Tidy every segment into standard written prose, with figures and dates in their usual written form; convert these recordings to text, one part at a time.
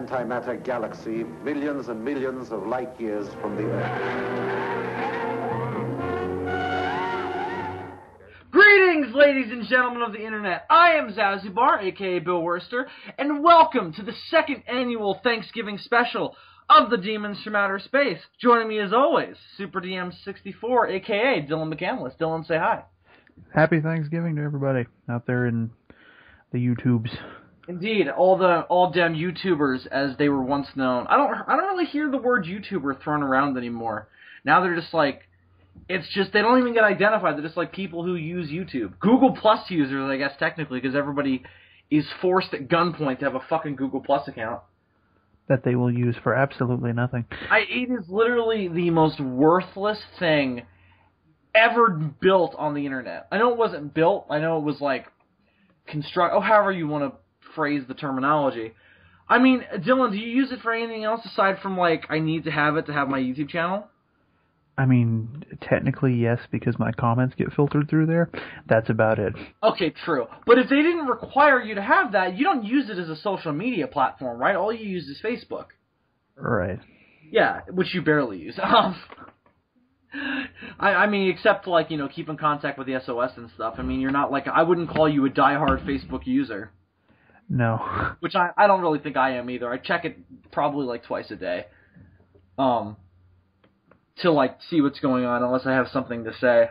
antimatter galaxy millions and millions of light years from the Earth. Greetings, ladies and gentlemen of the internet. I am Zazubar, aka Bill Worster, and welcome to the second annual Thanksgiving special of the Demons from Outer Space. Joining me as always, Super DM64, aka Dylan McCandless. Dylan, say hi. Happy Thanksgiving to everybody out there in the YouTubes. Indeed, all damn YouTubers, as they were once known. I don't really hear the word YouTuber thrown around anymore. Now they're just like, it's just, they don't even get identified. They're just like people who use YouTube. Google Plus users, I guess, technically, because everybody is forced at gunpoint to have a fucking Google Plus account. That they will use for absolutely nothing. It is literally the most worthless thing ever built on the internet. I know it wasn't built. I know it was like however you want to phrase the terminology. I mean, Dylan, do you use it for anything else aside from like I need to have it to have my YouTube channel? I mean, technically yes, because my comments get filtered through there. That's about it. Okay, true. But if they didn't require you to have that, you don't use it as a social media platform, right? All you use is Facebook. Right. Yeah, which you barely use. I mean, except like, you know, keep in contact with the SOS and stuff. I mean, you're not like, I wouldn't call you a diehard Facebook user. No. Which I don't really think I am either. I check it probably like twice a day. To like see what's going on unless I have something to say.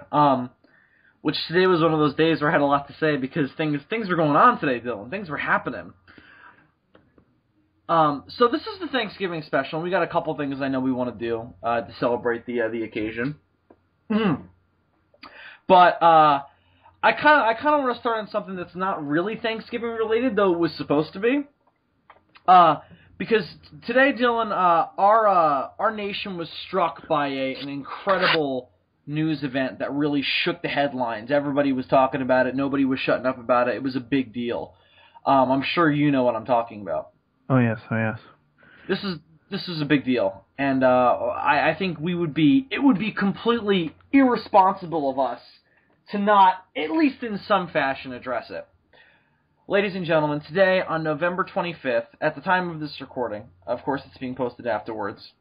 Which today was one of those days where I had a lot to say because things were going on today, Dylan. Things were happening. So this is the Thanksgiving special, and we got a couple things I know we want to do to celebrate the occasion. But I kind of want to start on something that's not really Thanksgiving related, though it was supposed to be. Because today, Dylan, our nation was struck by an incredible news event that really shook the headlines. Everybody was talking about it. Nobody was shutting up about it. It was a big deal. I'm sure you know what I'm talking about. Oh yes, oh yes. This is a big deal, and I think it would be completely irresponsible of us to not, at least in some fashion, address it. Ladies and gentlemen, today on November 25th, at the time of this recording, of course it's being posted afterwards,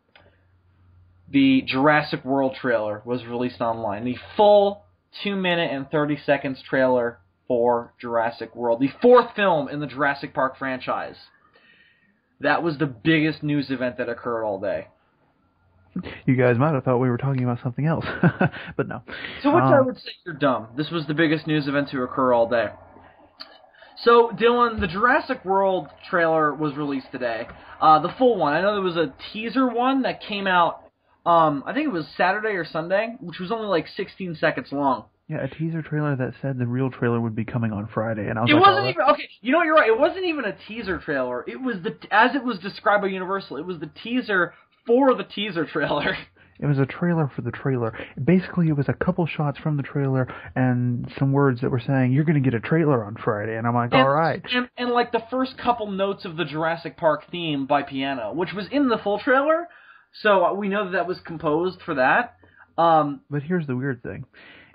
the Jurassic World trailer was released online. The full 2 minute and 30 seconds trailer for Jurassic World, the fourth film in the Jurassic Park franchise. That was the biggest news event that occurred all day. You guys might have thought we were talking about something else, but no. To which I would say you're dumb. This was the biggest news event to occur all day. So, Dylan, the Jurassic World trailer was released today. The full one. I know there was a teaser one that came out, I think it was Saturday or Sunday, which was only like 16 seconds long. Yeah, a teaser trailer that said the real trailer would be coming on Friday, and I was like, wasn't even, okay, you know what, you're right, it wasn't even a teaser trailer. It was as it was described by Universal, it was the teaser for the teaser trailer. It was a trailer for the trailer. Basically, it was a couple shots from the trailer and some words that were saying, you're going to get a trailer on Friday. And I'm like, all right. And like the first couple notes of the Jurassic Park theme by piano, which was in the full trailer. So we know that was composed for that. But here's the weird thing.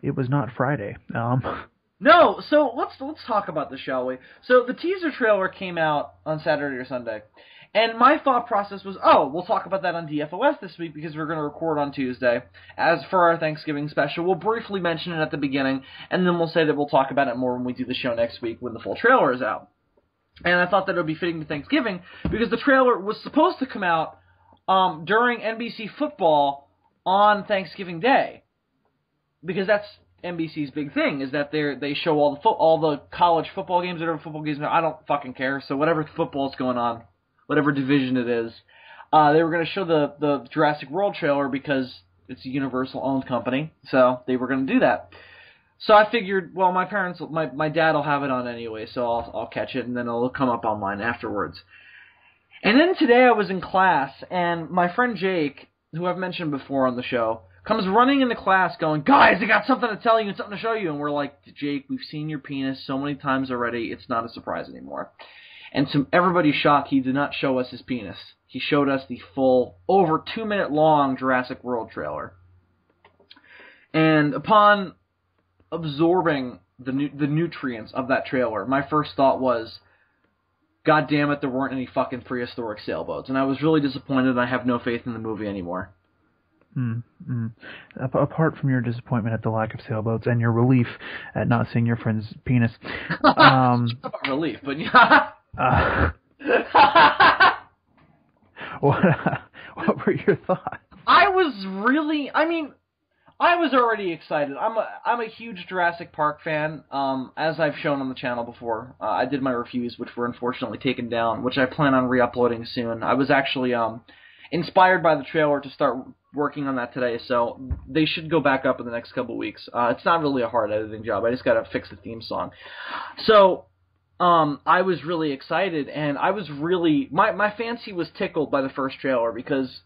It was not Friday. No, so let's talk about this, shall we? So the teaser trailer came out on Saturday or Sunday. And my thought process was, we'll talk about that on DFOS this week because we're going to record on Tuesday. As for our Thanksgiving special, we'll briefly mention it at the beginning, and then we'll say that we'll talk about it more when we do the show next week when the full trailer is out. And I thought that it would be fitting to Thanksgiving because the trailer was supposed to come out during NBC football on Thanksgiving Day. Because that's NBC's big thing, is that they show all the college football games, whatever football games, I don't fucking care, so whatever football's going on, whatever division it is. They were going to show the Jurassic World trailer because it's a Universal-owned company, so they were going to do that. So I figured, well, my dad will have it on anyway, so I'll catch it, and then it'll come up online afterwards. And then today I was in class, and my friend Jake, who I've mentioned before on the show, comes running into class going, guys, I got something to tell you and something to show you. And we're like, Jake, we've seen your penis so many times already, it's not a surprise anymore. And to everybody's shock, he did not show us his penis. He showed us the full, over 2 minute long Jurassic World trailer. And upon absorbing the nutrients of that trailer, my first thought was, God damn it, there weren't any fucking prehistoric sailboats. And I was really disappointed, and I have no faith in the movie anymore. Apart from your disappointment at the lack of sailboats and your relief at not seeing your friend's penis, relief, but yeah. What were your thoughts? I was already excited. I'm a huge Jurassic Park fan, as I've shown on the channel before. I did my reviews, which were unfortunately taken down, which I plan on re-uploading soon. I was actually inspired by the trailer to start working on that today, so they should go back up in the next couple weeks. It's not really a hard editing job. I just got to fix the theme song. So I was really excited, and I was really... My fancy was tickled by the first trailer, because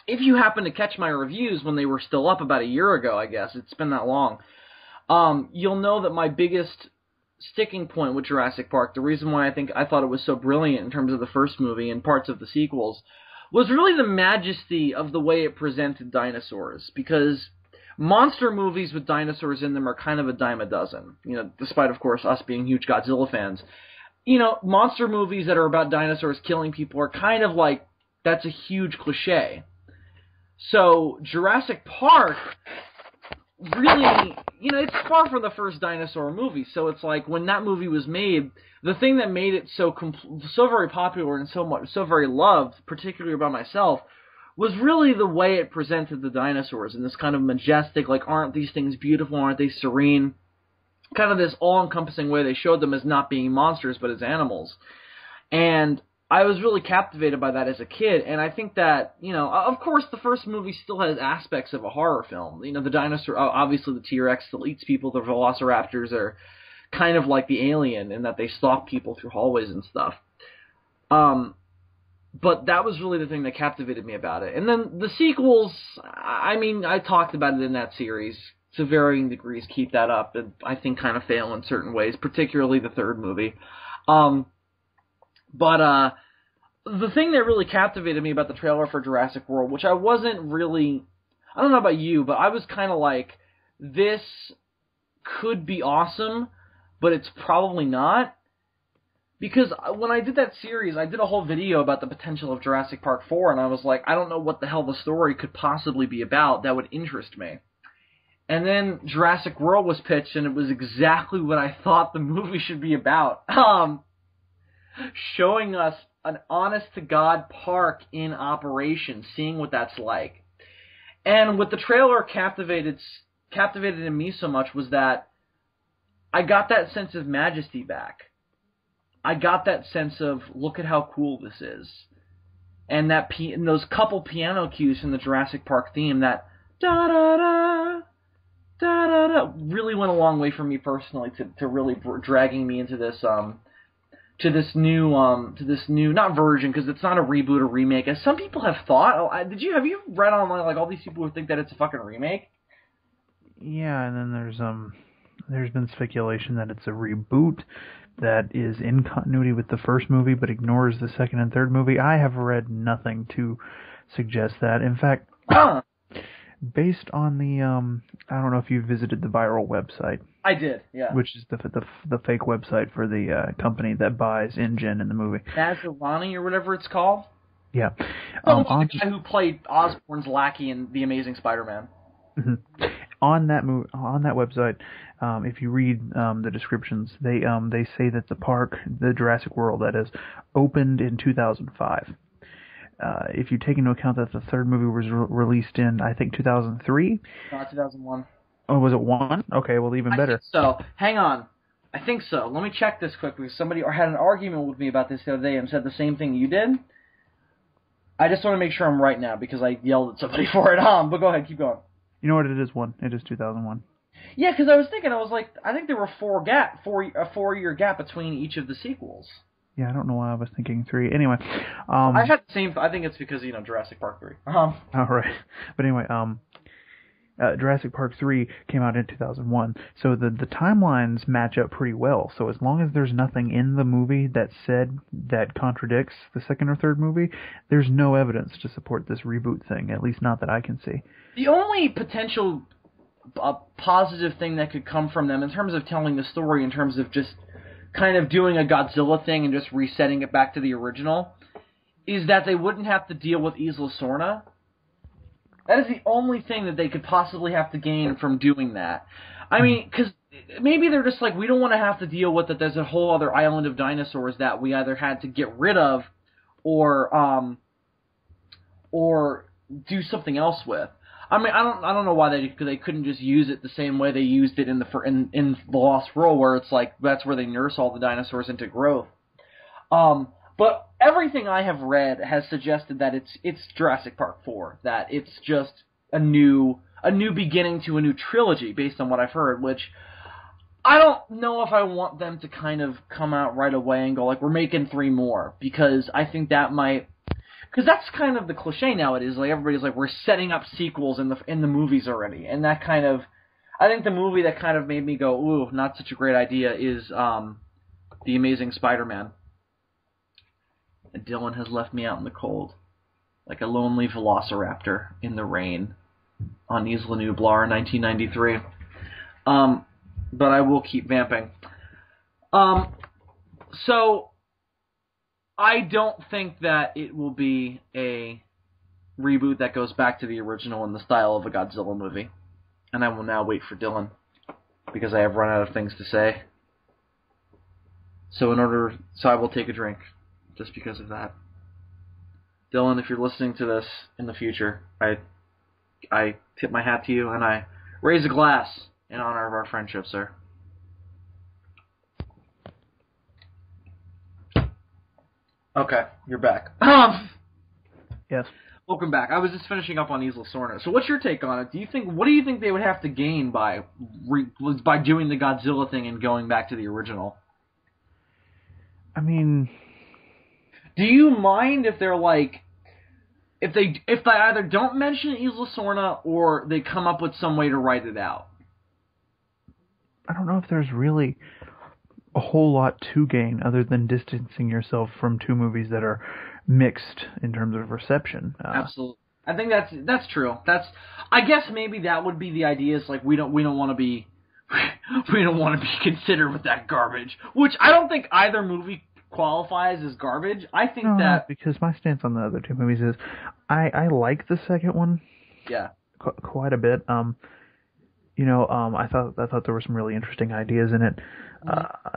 if you happen to catch my reviews when they were still up about a year ago, I guess, it's been that long, you'll know that my biggest sticking point with Jurassic Park, the reason why I thought it was so brilliant in terms of the first movie and parts of the sequels, was really the majesty of the way it presented dinosaurs, because monster movies with dinosaurs in them are kind of a dime a dozen, despite, of course, us being huge Godzilla fans. Monster movies that are about dinosaurs killing people are kind of like, that's a huge cliche. So, Jurassic Park really, it's far from the first dinosaur movie, so it's like, when that movie was made, the thing that made it so very popular and so very loved, particularly by myself, was really the way it presented the dinosaurs in this kind of majestic, like, aren't these things beautiful, aren't they serene, kind of this all-encompassing way they showed them as not being monsters, but as animals. And I was really captivated by that as a kid, and I think that, of course, the first movie still has aspects of a horror film. The dinosaur, obviously the T-Rex still eats people, the velociraptors are kind of like the Alien in that they stalk people through hallways and stuff. But that was really the thing that captivated me about it. And then the sequels, I talked about it in that series to varying degrees, keep that up, and I think kind of fail in certain ways, particularly the third movie. But the thing that really captivated me about the trailer for Jurassic World, which I wasn't really... I don't know about you, but I was kind of like, this could be awesome, but it's probably not. Because when I did that series, I did a whole video about the potential of Jurassic Park 4, and I was like, I don't know what the hell the story could possibly be about that would interest me. And then Jurassic World was pitched, and it was exactly what I thought the movie should be about. Showing us an honest-to-God park in operation, seeing what that's like. And what the trailer captivated in me so much was that I got that sense of majesty back. I got that sense of, look at how cool this is. And and those couple piano cues from the Jurassic Park theme, that da-da-da, da-da-da, really went a long way for me personally to really dragging me into this, to this new, not version, because it's not a reboot or remake, as some people have thought. Have you read online, like, all these people who think that it's a fucking remake? Yeah, and then there's been speculation that it's a reboot that is in continuity with the first movie but ignores the second and third movie. I have read nothing to suggest that. In fact, based on the, I don't know if you visited the viral website. I did, yeah. Which is the fake website for the company that buys InGen in the movie. Mazzolani or whatever it's called? Yeah. The guy who played Osborn's lackey in The Amazing Spider-Man. Mm-hmm. On that website, if you read the descriptions, they say that the park, the Jurassic World, that is, opened in 2005. If you take into account that the third movie was released in, I think, 2003? 2001. Oh, was it 1? Okay, well, even better. I think so. Hang on. I think so. Let me check this quickly. Somebody had an argument with me about this the other day and said the same thing you did. I just want to make sure I'm right now because I yelled at somebody for it. But go ahead, keep going. You know what, it is 1. It is 2001. Yeah, because I was like, I think there were a 4-year gap between each of the sequels. Yeah, I don't know why I was thinking 3. Anyway, I had the same. I think it's because Jurassic Park 3. All right, but anyway, Jurassic Park 3 came out in 2001, so the timelines match up pretty well. So as long as there's nothing in the movie that contradicts the second or third movie, there's no evidence to support this reboot thing. At least not that I can see. The only potential positive thing that could come from them in terms of telling the story, in terms of just kind of doing a Godzilla thing and just resetting it back to the original, is that they wouldn't have to deal with Isla Sorna. That is the only thing that they could possibly have to gain from doing that. I mean, because maybe they're just like, we don't want to have to deal with that there's a whole other island of dinosaurs that we either had to get rid of or do something else with. I mean, I don't know why they couldn't just use it the same way they used it in the Lost World, where it's like that's where they nurse all the dinosaurs into growth. But everything I have read has suggested that it's Jurassic Park 4, that it's just a new beginning to a new trilogy based on what I've heard, which I don't know if I want them to kind of come out right away and go like, we're making 3 more, because I think that might. Because that's kind of the cliche nowadays. Like everybody's like, we're setting up sequels in the movies already, and that kind of, I think the movie that kind of made me go, ooh, not such a great idea is The Amazing Spider-Man. And Dylan has left me out in the cold, like a lonely velociraptor in the rain on Isla Nublar in 1993. But I will keep vamping. So. I don't think that it will be a reboot that goes back to the original in the style of a Godzilla movie. And I will now wait for Dylan, because I have run out of things to say. So I will take a drink, just because of that. Dylan, if you're listening to this in the future, I tip my hat to you, and I raise a glass in honor of our friendship, sir. Okay, you're back. Yes. Welcome back. I was just finishing up on Isla Sorna. So what's your take on it? What do you think they would have to gain by doing the Godzilla thing and going back to the original? I mean, do you mind if they're like, if they either don't mention Isla Sorna or they come up with some way to write it out? I don't know if there's really a whole lot to gain other than distancing yourself from 2 movies that are mixed in terms of reception. Absolutely, I think that's true. I guess maybe that would be the idea. Is like we don't want to be considered with that garbage. Which I don't think either movie qualifies as garbage. I think that because my stance on the other 2 movies is I like the second one. Yeah. Quite a bit. I thought there were some really interesting ideas in it.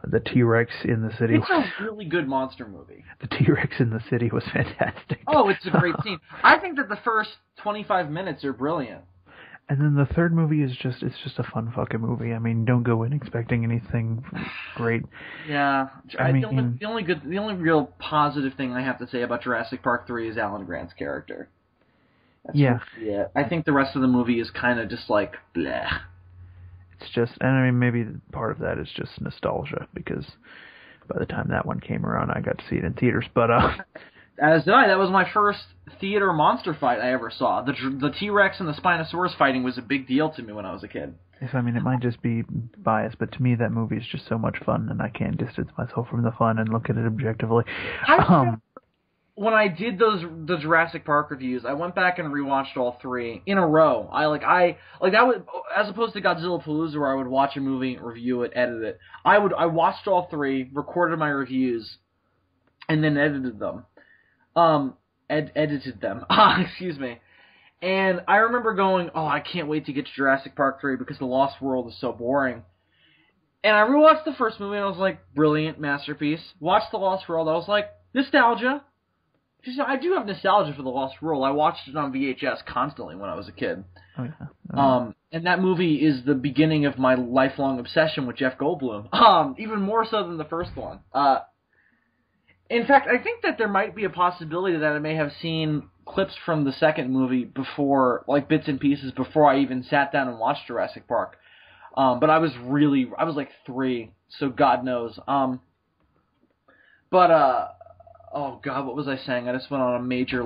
The T-Rex in the city. It's a really good monster movie. The T-Rex in the city was fantastic. Oh, it's a great scene. I think that the first 25 minutes are brilliant. And then the third movie is just a fun fucking movie. I mean, don't go in expecting anything great. Yeah. The only real positive thing I have to say about Jurassic Park 3 is Alan Grant's character. That's yeah. I think the rest of the movie is kind of just like bleh. It's just, and I mean, maybe part of that is just nostalgia, because by the time that one came around, I got to see it in theaters. But as did I. That was my first theater monster fight I ever saw. The T-Rex and the Spinosaurus fighting was a big deal to me when I was a kid. I mean, it might just be bias, but to me, that movie is just so much fun, and I can't distance myself from the fun and look at it objectively. When I did the Jurassic Park reviews, I went back and rewatched all 3 in a row. I that was, as opposed to Godzilla Palooza, where I would watch a movie, review it, edit it. I watched all 3, recorded my reviews, and then edited them. Edited them. Excuse me. And I remember going, oh, I can't wait to get to Jurassic Park 3 because The Lost World is so boring. And I rewatched the first movie and I was like, brilliant, masterpiece. Watched The Lost World, I was like, nostalgia. I do have nostalgia for The Lost World. I watched it on VHS constantly when I was a kid. Oh, yeah. And that movie is the beginning of my lifelong obsession with Jeff Goldblum. Even more so than the first one. In fact, I think that there might be a possibility that I may have seen clips from the second movie before, like bits and pieces, before I even sat down and watched Jurassic Park. But I was like 3, so God knows. Oh, God, what was I saying? I just went on a major,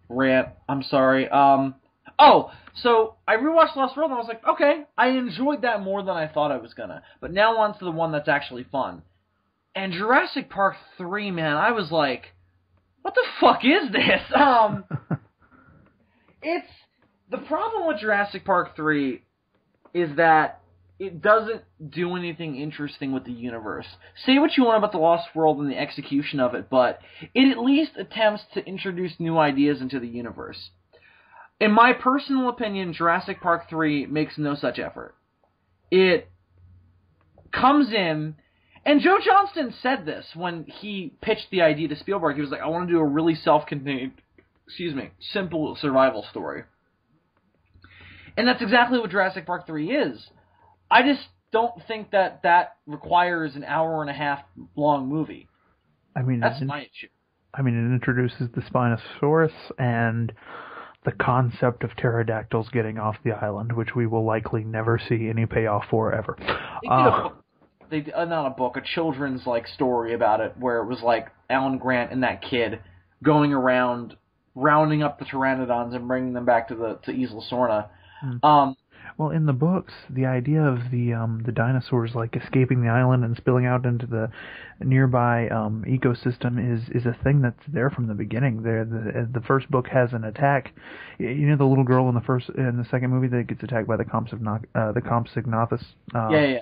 rant. I'm sorry. So I rewatched Lost World, and I was like, okay, I enjoyed that more than I thought I was gonna. But now on to the one that's actually fun. And Jurassic Park 3, man, I was like, what the fuck is this? The problem with Jurassic Park 3 is that it doesn't do anything interesting with the universe. Say what you want about The Lost World and the execution of it, but it at least attempts to introduce new ideas into the universe. In my personal opinion, Jurassic Park 3 makes no such effort. It comes in, and Joe Johnston said this when he pitched the idea to Spielberg. He was like, I want to do a really self-contained, simple survival story. And that's exactly what Jurassic Park 3 is. I just don't think that requires an hour-and-a-half long movie. I mean, that's my issue. I mean, it introduces the Spinosaurus and the concept of pterodactyls getting off the island, which we will likely never see any payoff for ever. They did not a book, a children's story about it, where it was Alan Grant and that kid going around rounding up the pteranodons and bringing them back to Isla Sorna. Well, in the books, the idea of the dinosaurs escaping the island and spilling out into the nearby ecosystem is a thing that's there from the beginning. The first book has an attack. You know the little girl in the second movie that gets attacked by the Compsognathus. Yeah.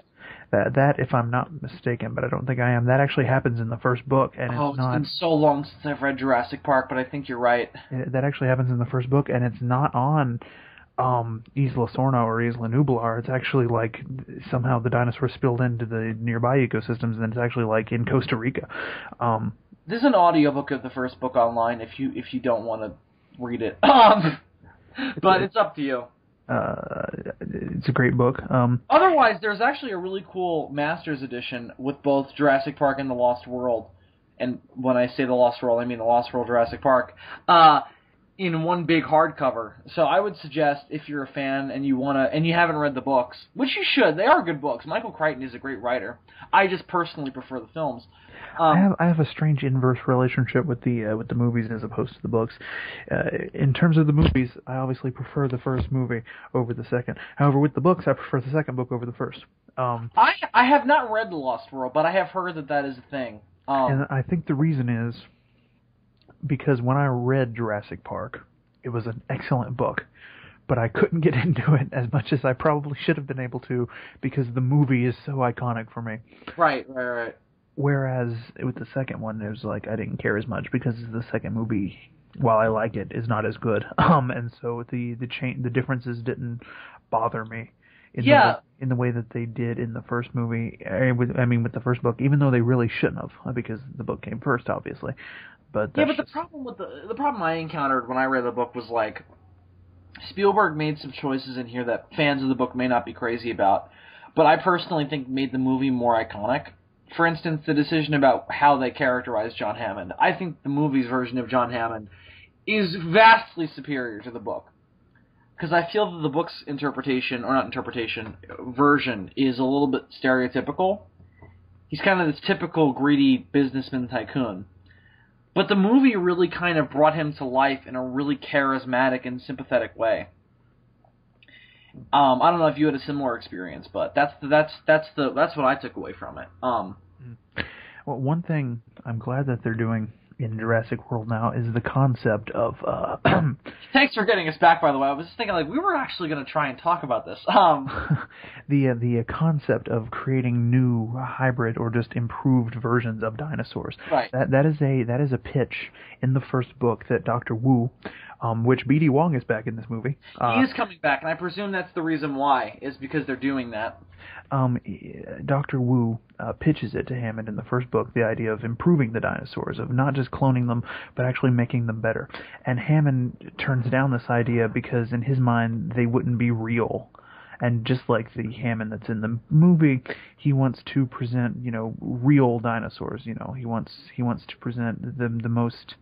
That, if I'm not mistaken, but I don't think I am, that actually happens in the first book, and it's not. It's been so long since I've read Jurassic Park, but I think you're right. That actually happens in the first book, and it's not on Isla Sorna or Isla Nublar. It's actually somehow the dinosaurs spilled into the nearby ecosystems, and it's actually in Costa Rica. There's an audiobook of the first book online if you don't want to read it. But it's up to you. It's a great book. Otherwise, there's actually a really cool Masters edition with both Jurassic Park and The Lost World. And when I say The Lost World, I mean The Lost World Jurassic Park. In one big hardcover. So I would suggest, if you're a fan and you haven't read the books, which you should, they are good books. Michael Crichton is a great writer. I just personally prefer the films. I have a strange inverse relationship with the movies as opposed to the books. In terms of the movies, I obviously prefer the first movie over the second. However, with the books, I prefer the second book over the first. I have not read The Lost World, but I have heard that is a thing. And I think the reason is because when I read Jurassic Park, it was an excellent book, but I couldn't get into it as much as I probably should have been able to because the movie is so iconic for me. Right. Whereas with the second one, it was I didn't care as much because the second movie, while I like it, is not as good. And so the differences didn't bother me in the way that they did in the first movie. With the first book, even though they really shouldn't have, because the book came first, obviously. But the problem with the problem I encountered when I read the book was Spielberg made some choices in here that fans of the book may not be crazy about, but I personally think made the movie more iconic. For instance, the decision about how they characterized John Hammond. I think the movie's version of John Hammond is vastly superior to the book. Because I feel that the book's version is a little bit stereotypical. He's kind of this typical greedy businessman tycoon. But the movie really kind of brought him to life in a really charismatic and sympathetic way. I don't know if you had a similar experience, but that's what I took away from it. Well, one thing I'm glad that they're doing in Jurassic World now is the concept of Thanks for getting us back, by the way. I was just thinking we were actually going to try and talk about this. The concept of creating new hybrid or just improved versions of dinosaurs. Right. That is a pitch in the first book that Dr. Wu, which B.D. Wong is back in this movie. He is coming back, and I presume that's the reason why, is because they're doing that. Dr. Wu pitches it to Hammond in the first book, the idea of improving the dinosaurs, of not just cloning them, but actually making them better. And Hammond turns down this idea because in his mind they wouldn't be real. And just like the Hammond that's in the movie, he wants to present, real dinosaurs. He wants to present them the most.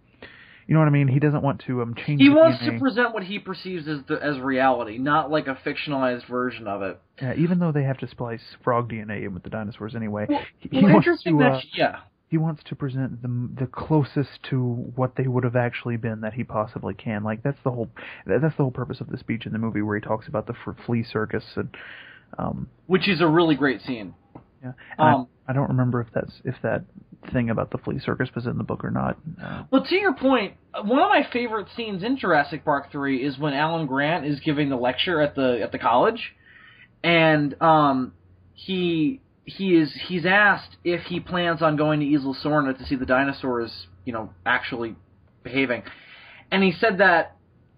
You know what I mean? He doesn't want to change. He wants to present what he perceives as reality, not like a fictionalized version of it. Yeah, even though they have to splice frog DNA in with the dinosaurs anyway. He wants to present them the closest to what they would have actually been that he possibly can. That's the whole purpose of the speech in the movie where he talks about the flea circus and which is a really great scene. Yeah. I don't remember if that thing about the flea circus was in the book or not. Well, to your point, one of my favorite scenes in Jurassic Park 3 is when Alan Grant is giving the lecture at the college, and he's asked if he plans on going to Isla Sorna to see the dinosaurs, actually behaving, and he said that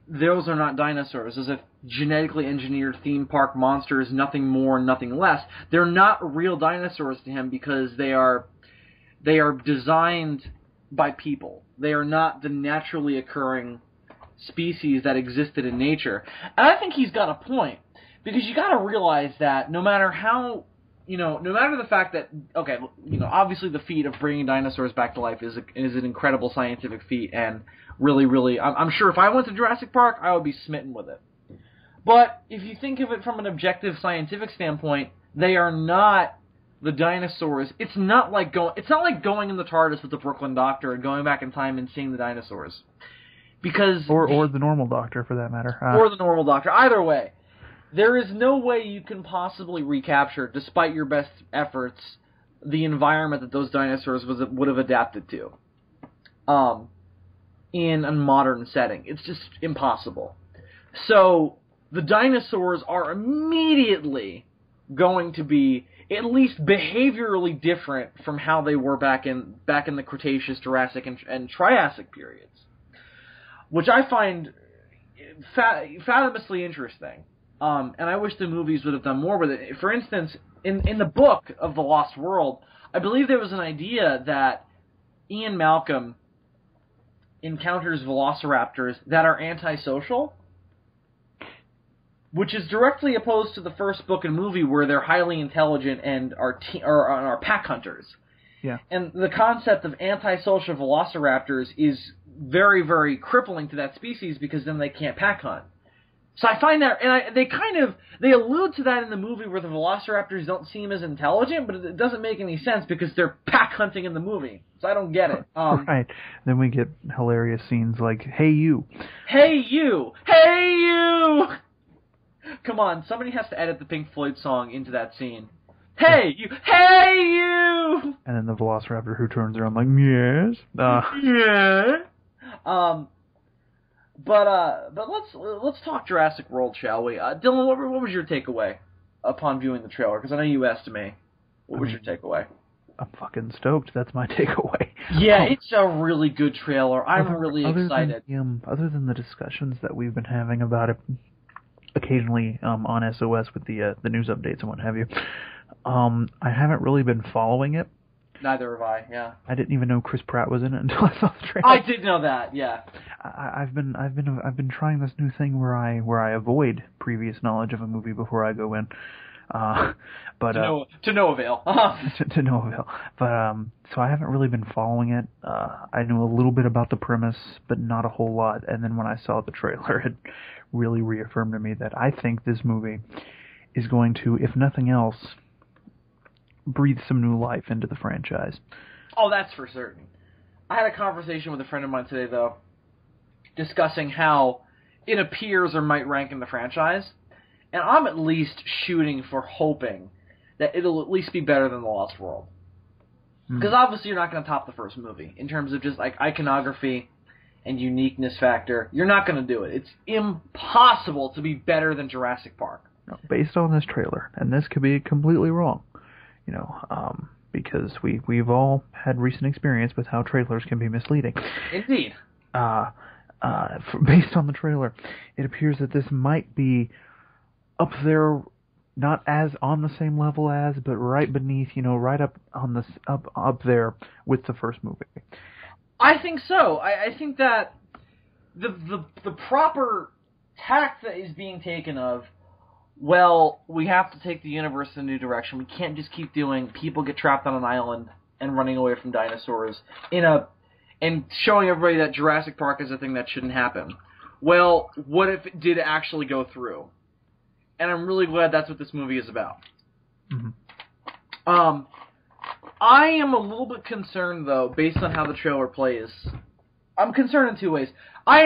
those are not dinosaurs, as if genetically engineered theme park monsters, nothing more, nothing less. They're not real dinosaurs to him because they are designed by people. They are not the naturally occurring species that existed in nature. And I think he's got a point, because you got to realize that no matter how, no matter the fact that, okay, obviously the feat of bringing dinosaurs back to life is an incredible scientific feat, and really, really, I'm sure if I went to Jurassic Park, I would be smitten with it. But if you think of it from an objective scientific standpoint, they are not the dinosaurs. It's not like going in the TARDIS with the Brooklyn Doctor and going back in time and seeing the dinosaurs. Because or the normal Doctor, for that matter. Or the normal Doctor. Either way, there is no way you can possibly recapture, despite your best efforts, the environment that those dinosaurs would have adapted to in a modern setting. It's just impossible. So the dinosaurs are immediately going to be at least behaviorally different from how they were back in the Cretaceous, Jurassic, and Triassic periods, which I find fathomlessly interesting. And I wish the movies would have done more with it. For instance, in the book of The Lost World, I believe there was an idea that Ian Malcolm encounters velociraptors that are antisocial, which is directly opposed to the first book and movie where they're highly intelligent and are pack hunters. Yeah. And the concept of antisocial velociraptors is very, very crippling to that species, because then they can't pack hunt. So I find that, and they allude to that in the movie where the velociraptors don't seem as intelligent, but it doesn't make any sense because they're pack hunting in the movie. So I don't get it. Right. Then we get hilarious scenes like, "Hey you! Hey you! Hey you!" Come on, somebody has to edit the Pink Floyd song into that scene. Hey you! Hey you! And then the velociraptor who turns around like, "Yes." Yeah. But let's talk Jurassic World, shall we? Dylan, what was your takeaway upon viewing the trailer? Because I know you asked me. What was your takeaway? I'm fucking stoked. That's my takeaway. Yeah, it's a really good trailer. I'm really excited. Other than the discussions that we've been having about it occasionally on SOS with the news updates and what have you, I haven't really been following it. Neither have I. Yeah. I didn't even know Chris Pratt was in it until I saw the trailer. I did know that. Yeah. I've been trying this new thing where I avoid previous knowledge of a movie before I go in. But to no avail. to no avail. But so I haven't really been following it. I knew a little bit about the premise, but not a whole lot. And then when I saw the trailer, it really reaffirmed to me that I think this movie is going to, if nothing else, breathe some new life into the franchise. Oh, that's for certain. I had a conversation with a friend of mine today, though, discussing how it appears or might rank in the franchise, and I'm at least shooting for hoping that it'll at least be better than The Lost World. Because obviously you're not going to top the first movie in terms of just like iconography and uniqueness factor. You're not going to do it. It's impossible to be better than Jurassic Park. No, based on this trailer, and this could be completely wrong, because we've all had recent experience with how trailers can be misleading. Indeed. Based on the trailer, it appears that this might be up there, not as on the same level as, but right beneath, right up on this up there with the first movie. I think so. I think that the proper tack that is being taken of, well, we have to take the universe in a new direction. We can't just keep doing people get trapped on an island and running away from dinosaurs and showing everybody that Jurassic Park is a thing that shouldn't happen. Well, what if it did actually go through? And I'm really glad that's what this movie is about. Mm-hmm. I am a little bit concerned, though, based on how the trailer plays. I'm concerned in two ways. By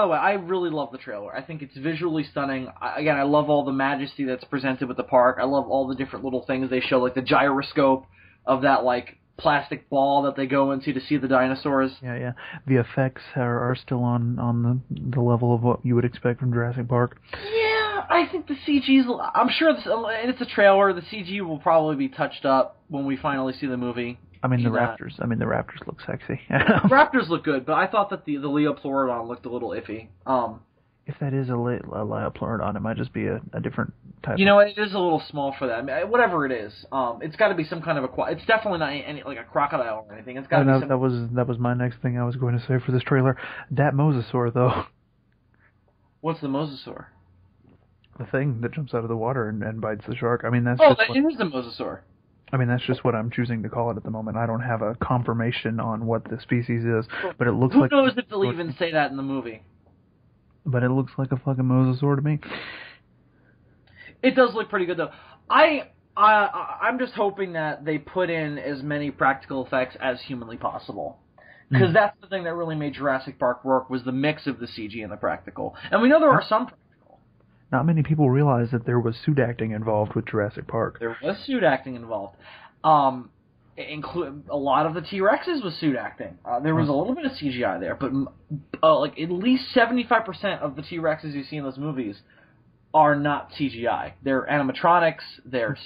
the way, I really love the trailer. I think it's visually stunning. I love all the majesty that's presented with the park. I love all the different little things they show, like the gyroscope of that, like, plastic ball that they go into to see the dinosaurs. Yeah. The effects are still on the level of what you would expect from Jurassic Park. Yeah, I think the CG's... I'm sure it's a trailer. The CG will probably be touched up when we finally see the movie. I mean, the Raptors look sexy. Raptors look good, but I thought that the Leopleurodon looked a little iffy. If that is a Leopleurodon, it might just be a different type. You know, it is a little small for that. I mean, whatever it is, it's got to be some kind of it's definitely not any like a crocodile or anything. It's got to be some... That was my next thing I was going to say for this trailer. That mosasaur, though. What's the mosasaur? The thing that jumps out of the water and bites the shark. I mean, that's it is the mosasaur. I mean, that's just what I'm choosing to call it at the moment. I don't have a confirmation on what the species is, but it looks like... Who knows if they'll even say that in the movie? But it looks like a fucking mosasaur to me. It does look pretty good, though. I'm just hoping that they put in as many practical effects as humanly possible. Because that's the thing that really made Jurassic Park work, was the mix of the CG and the practical. And we know there are some practical. Not many people realize that there was suit acting involved with Jurassic Park. There was suit acting involved. A lot of the T-Rexes was suit acting. There was a little bit of CGI there, but like at least 75% of the T-Rexes you see in those movies are not CGI. They're animatronics. They're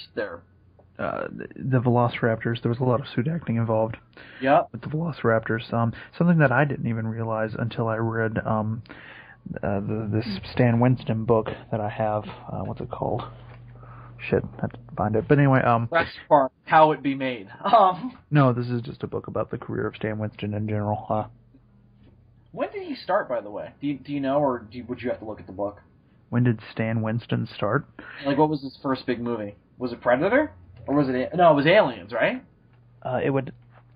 the Velociraptors. There was a lot of suit acting involved. Yep. With the Velociraptors. Something that I didn't even realize until I read this Stan Winston book that I have. What's it called? Shit, I have to find it. But anyway, Jurassic Park, How It Be Made. No, this is just a book about the career of Stan Winston in general. When did he start, by the way? Do you know, or would you have to look at the book? When did Stan Winston start? Like, what was his first big movie? Was it Predator? Or was it... No, it was Aliens, right? It would...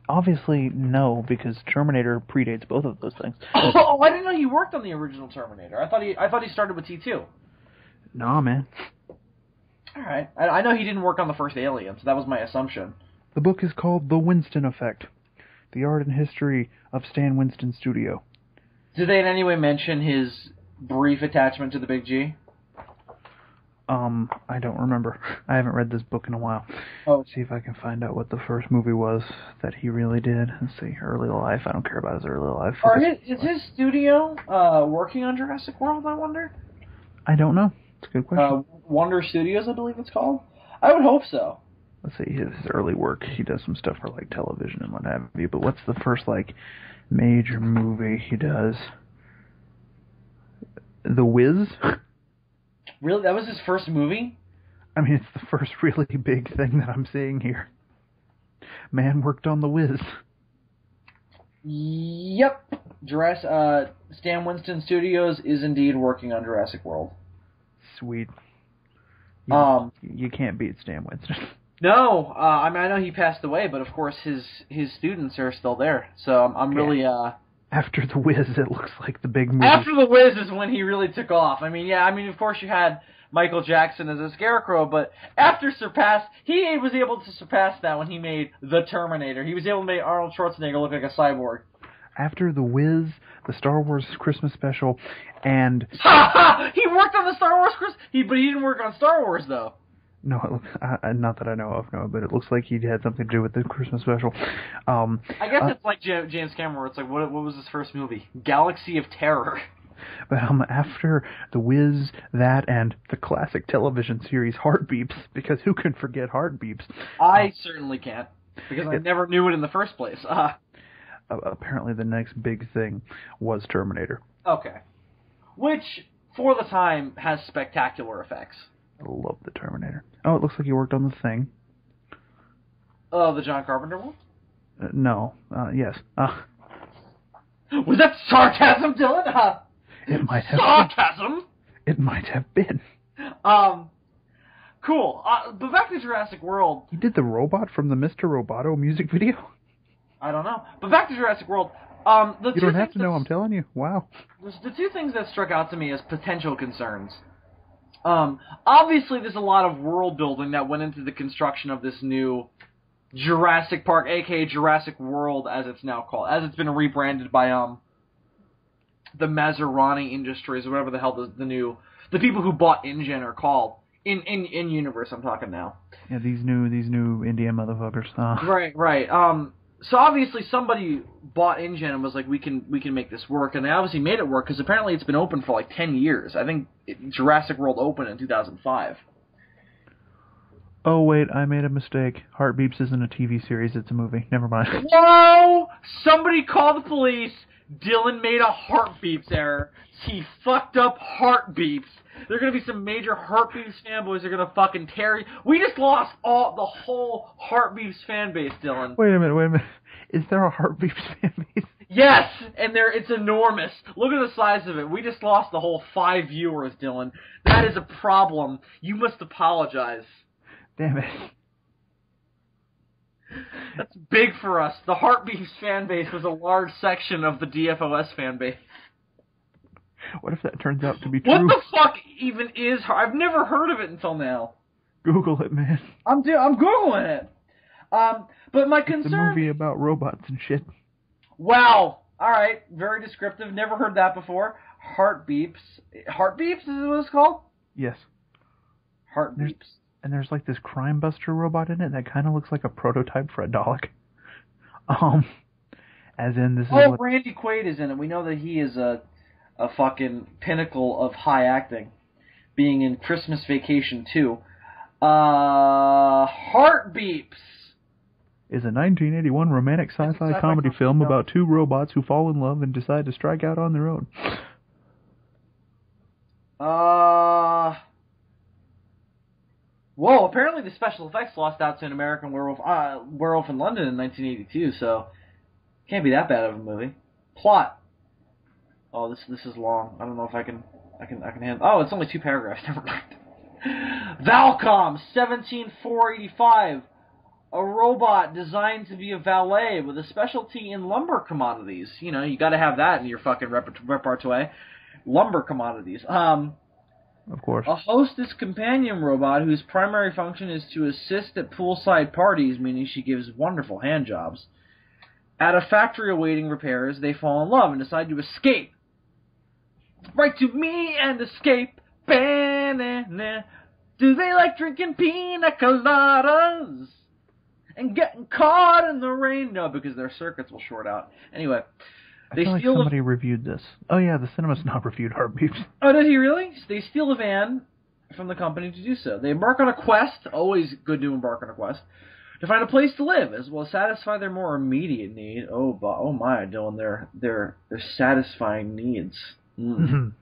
Obviously, no, because Terminator predates both of those things. Oh, I didn't know he worked on the original Terminator. I thought he started with T2. Nah, man. All right. I know he didn't work on the first Alien, so that was my assumption. The book is called The Winston Effect, The Art and History of Stan Winston Studio. Did they in any way mention his brief attachment to the Big G? I don't remember. I haven't read this book in a while. Oh. Let's see if I can find out what the first movie was that he really did. Let's see, early life. I don't care about his early life. Is his studio working on Jurassic World, I wonder? I don't know. It's a good question. Wonder Studios, I believe it's called? I would hope so. Let's see, his early work. He does some stuff for, like, television and what have you. But what's the first, like, major movie he does? The Wiz? Really? That was his first movie? I mean, it's the first really big thing that I'm seeing here. Man worked on The Wiz. Yep. Stan Winston Studios is indeed working on Jurassic World. Sweet. You can't beat Stan Winston. No, I mean, I know he passed away, but of course his students are still there. So I'm really... After The Wiz, it looks like the big movie. After The Wiz is when he really took off. I mean, of course you had Michael Jackson as a Scarecrow, but after he was able to surpass that when he made The Terminator. He was able to make Arnold Schwarzenegger look like a cyborg. After The Wiz, the Star Wars Christmas special, and... He worked on the Star Wars Christmas... but he didn't work on Star Wars, though. No, it looks, not that I know of, no, but it looks like he had something to do with the Christmas special. I guess it's like James Cameron, where it's like, what was his first movie? Galaxy of Terror. But after The Wiz, that, and the classic television series Heartbeeps, because who can forget Heartbeeps? I certainly can't, because I never knew it in the first place. Apparently the next big thing was Terminator. Okay. Which, for the time, has spectacular effects. I love the Terminator. Oh, it looks like he worked on The Thing. The John Carpenter one? No. Yes. Was that sarcasm, Dylan? It might have sarcasm? It might have been. Cool. But back to Jurassic World. He did the robot from the Mr. Roboto music video? I don't know. But back to Jurassic World. You don't have to know, I'm telling you. Wow. The two things that struck out to me as potential concerns. Obviously, there's a lot of world building that went into the construction of this new Jurassic Park, aka Jurassic World, as it's now called, as it's been rebranded by the Maserati Industries, or whatever the hell the people who bought InGen are called in universe. I'm talking now. Yeah, these new Indian motherfuckers. Right. So obviously somebody bought InGen and was like, we can make this work, and they obviously made it work because apparently it's been open for like 10 years. I think Jurassic World opened in 2005. Oh, wait, I made a mistake. Heartbeeps isn't a TV series, it's a movie. Never mind. Whoa! Somebody call the police. Dylan made a Heartbeeps error. He fucked up Heartbeeps. There are going to be some major Heartbeeps fanboys that are going to fucking tear you. We just lost the whole Heartbeeps fan base, Dylan. Wait a minute. Is there a Heartbeeps fan base? Yes, and it's enormous. Look at the size of it. We just lost the whole 5 viewers, Dylan. That is a problem. You must apologize. Damn it. That's big for us. The Heartbeeps fan base was a large section of the DFOS fan base. What if that turns out to be true? What the fuck even is... I've never heard of it until now. Google it, man. I'm Googling it. But my concern... It's a movie about robots and shit. Wow. Alright. Very descriptive. Never heard that before. Heartbeeps. Heartbeeps is what it's called? Yes. Heartbeeps. And there's like this crime buster robot in it that kind of looks like a prototype for a Dalek. As in, this is what... Randy Quaid is in it. We know that he is a fucking pinnacle of high acting, being in Christmas Vacation 2. Heartbeeps is a 1981 romantic sci-fi comedy film about two robots who fall in love and decide to strike out on their own. Whoa, apparently the special effects lost out to an American Werewolf in London in 1982, so can't be that bad of a movie. Plot. Oh, this is long. I don't know if I can handle. Oh, it's only 2 paragraphs. Never mind. Valcom 17485. A robot designed to be a valet with a specialty in lumber commodities. You know, you got to have that in your fucking repertoire. Lumber commodities. Of course. A hostess companion robot whose primary function is to assist at poolside parties, meaning she gives wonderful hand jobs. At a factory awaiting repairs, they fall in love and decide to escape. Right to me and escape. Ba-na-na. Do they like drinking pina coladas? And getting caught in the rain? No, because their circuits will short out. Anyway. I feel like somebody reviewed this. Oh yeah, the Cinema Snob reviewed Heartbeeps. Oh, did he really? They steal a van from the company to do so. They embark on a quest, always good to embark on a quest, to find a place to live, as well as satisfy their more immediate need. Oh my, Dylan, their satisfying needs. Mm.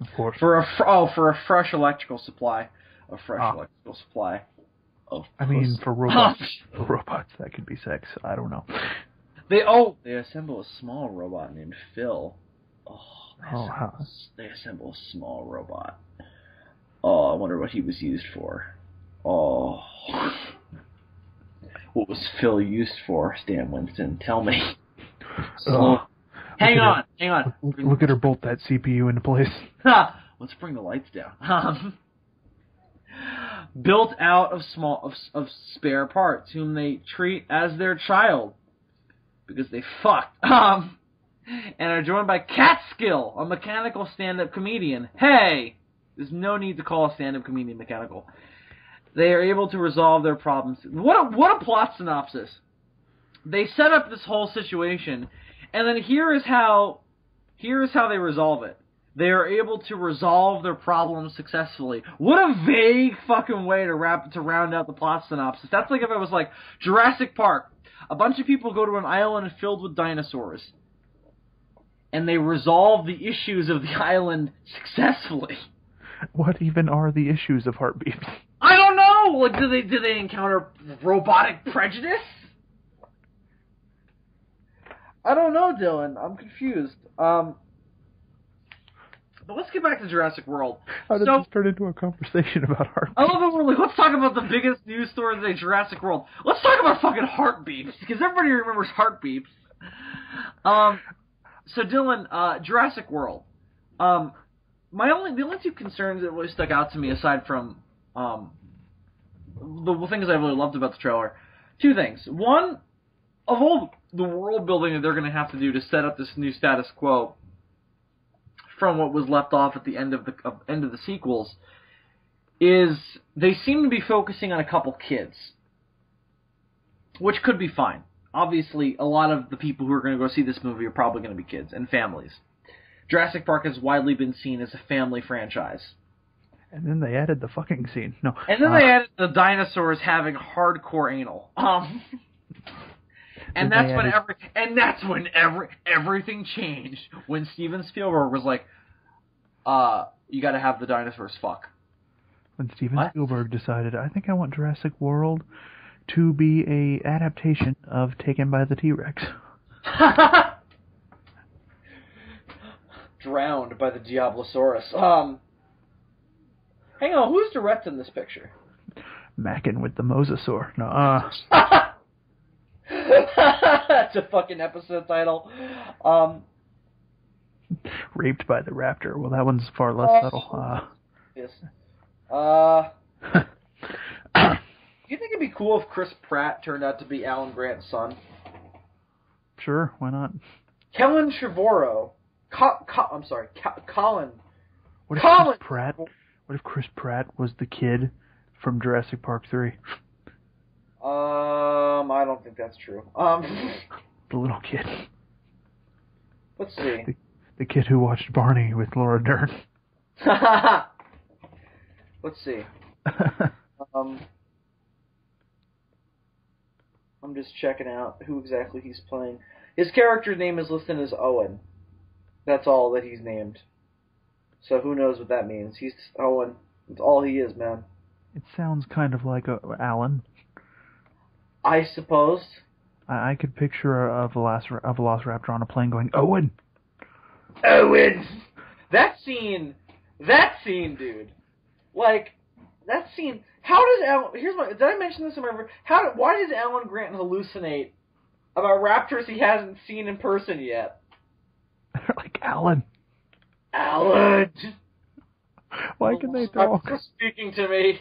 Of course. For a fresh electrical supply. Electrical supply. I mean, for robots, that could be sex. I don't know. They assemble a small robot named Phil. They assemble a small robot. Oh, I wonder what he was used for. Oh. What was Phil used for, Stan Winston? Tell me. Hang on. Look at her bolt that CPU into place. Let's bring the lights down. Built out of spare parts, whom they treat as their child. Because they fucked. And are joined by Catskill, a mechanical stand-up comedian. Hey! There's no need to call a stand-up comedian mechanical. They are able to resolve their problems. What a plot synopsis. They set up this whole situation, and then here is how they resolve it. They are able to resolve their problems successfully. What a vague fucking way to round out the plot synopsis. That's like if it was like Jurassic Park. A bunch of people go to an island filled with dinosaurs, and they resolve the issues of the island successfully. What even are the issues of Heartbeeps? I don't know. Like, do they encounter robotic prejudice? I don't know, Dylan. I'm confused. But let's get back to Jurassic World. How did this turn into a conversation about Heartbeeps? I love that we're like, let's talk about the biggest news story of the day, Jurassic World. Let's talk about fucking Heartbeeps, because everybody remembers Heartbeeps. So Dylan, Jurassic World. The only 2 concerns that really stuck out to me, aside from the things I really loved about the trailer, 2 things. One, of all the world building that they're going to have to do to set up this new status quo from what was left off at the end of the sequels, is they seem to be focusing on a couple kids, which could be fine. obviously a lot of the people who are going to go see this movie are probably going to be kids and families. Jurassic Park has widely been seen as a family franchise. And then they added the fucking scene. No. And then they added the dinosaurs having hardcore anal. And that's when everything changed. When Steven Spielberg was like, you got to have the dinosaurs fuck. When Steven Spielberg decided, I think I want Jurassic World to be a adaptation of Taken by the T-Rex. Drowned by the Diablosaurus. Hang on, who's directing this picture? Mackin' with the Mosasaur. No, That's a fucking episode title. Raped by the Raptor. Well, that one's far less subtle. Yes. Do you think it'd be cool if Chris Pratt turned out to be Alan Grant's son? Sure, why not? Kellen Trevorrow. Colin. What if Chris Pratt was the kid from Jurassic Park 3? I don't think that's true. The little kid. Let's see. The kid who watched Barney with Laura Dern. Let's see. I'm just checking out who exactly he's playing. His character name is listed as Owen. That's all that he's named. So who knows what that means. He's Owen. That's all he is, man. It sounds kind of like Alan. I suppose. I could picture a velociraptor on a plane going, Owen! Owen! That scene, dude. Like, that scene... How does Alan... Did I mention this in my... Why does Alan Grant hallucinate about raptors he hasn't seen in person yet? They're like, Alan! Alan! Why can they talk? Stop speaking to me.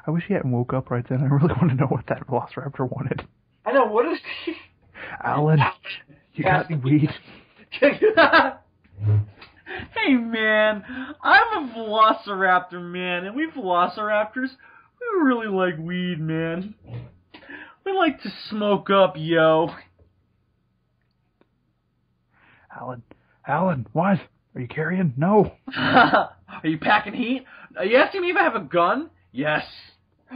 I wish he hadn't woke up right then. I really want to know what that velociraptor wanted. I know, what is he... Alan, you got any weed? Hey, man, I'm a velociraptor, man, and we velociraptors, we really like weed, man. We like to smoke up, yo. Alan, what? Are you carrying? No. Are you packing heat? Are you asking me if I have a gun? Yes.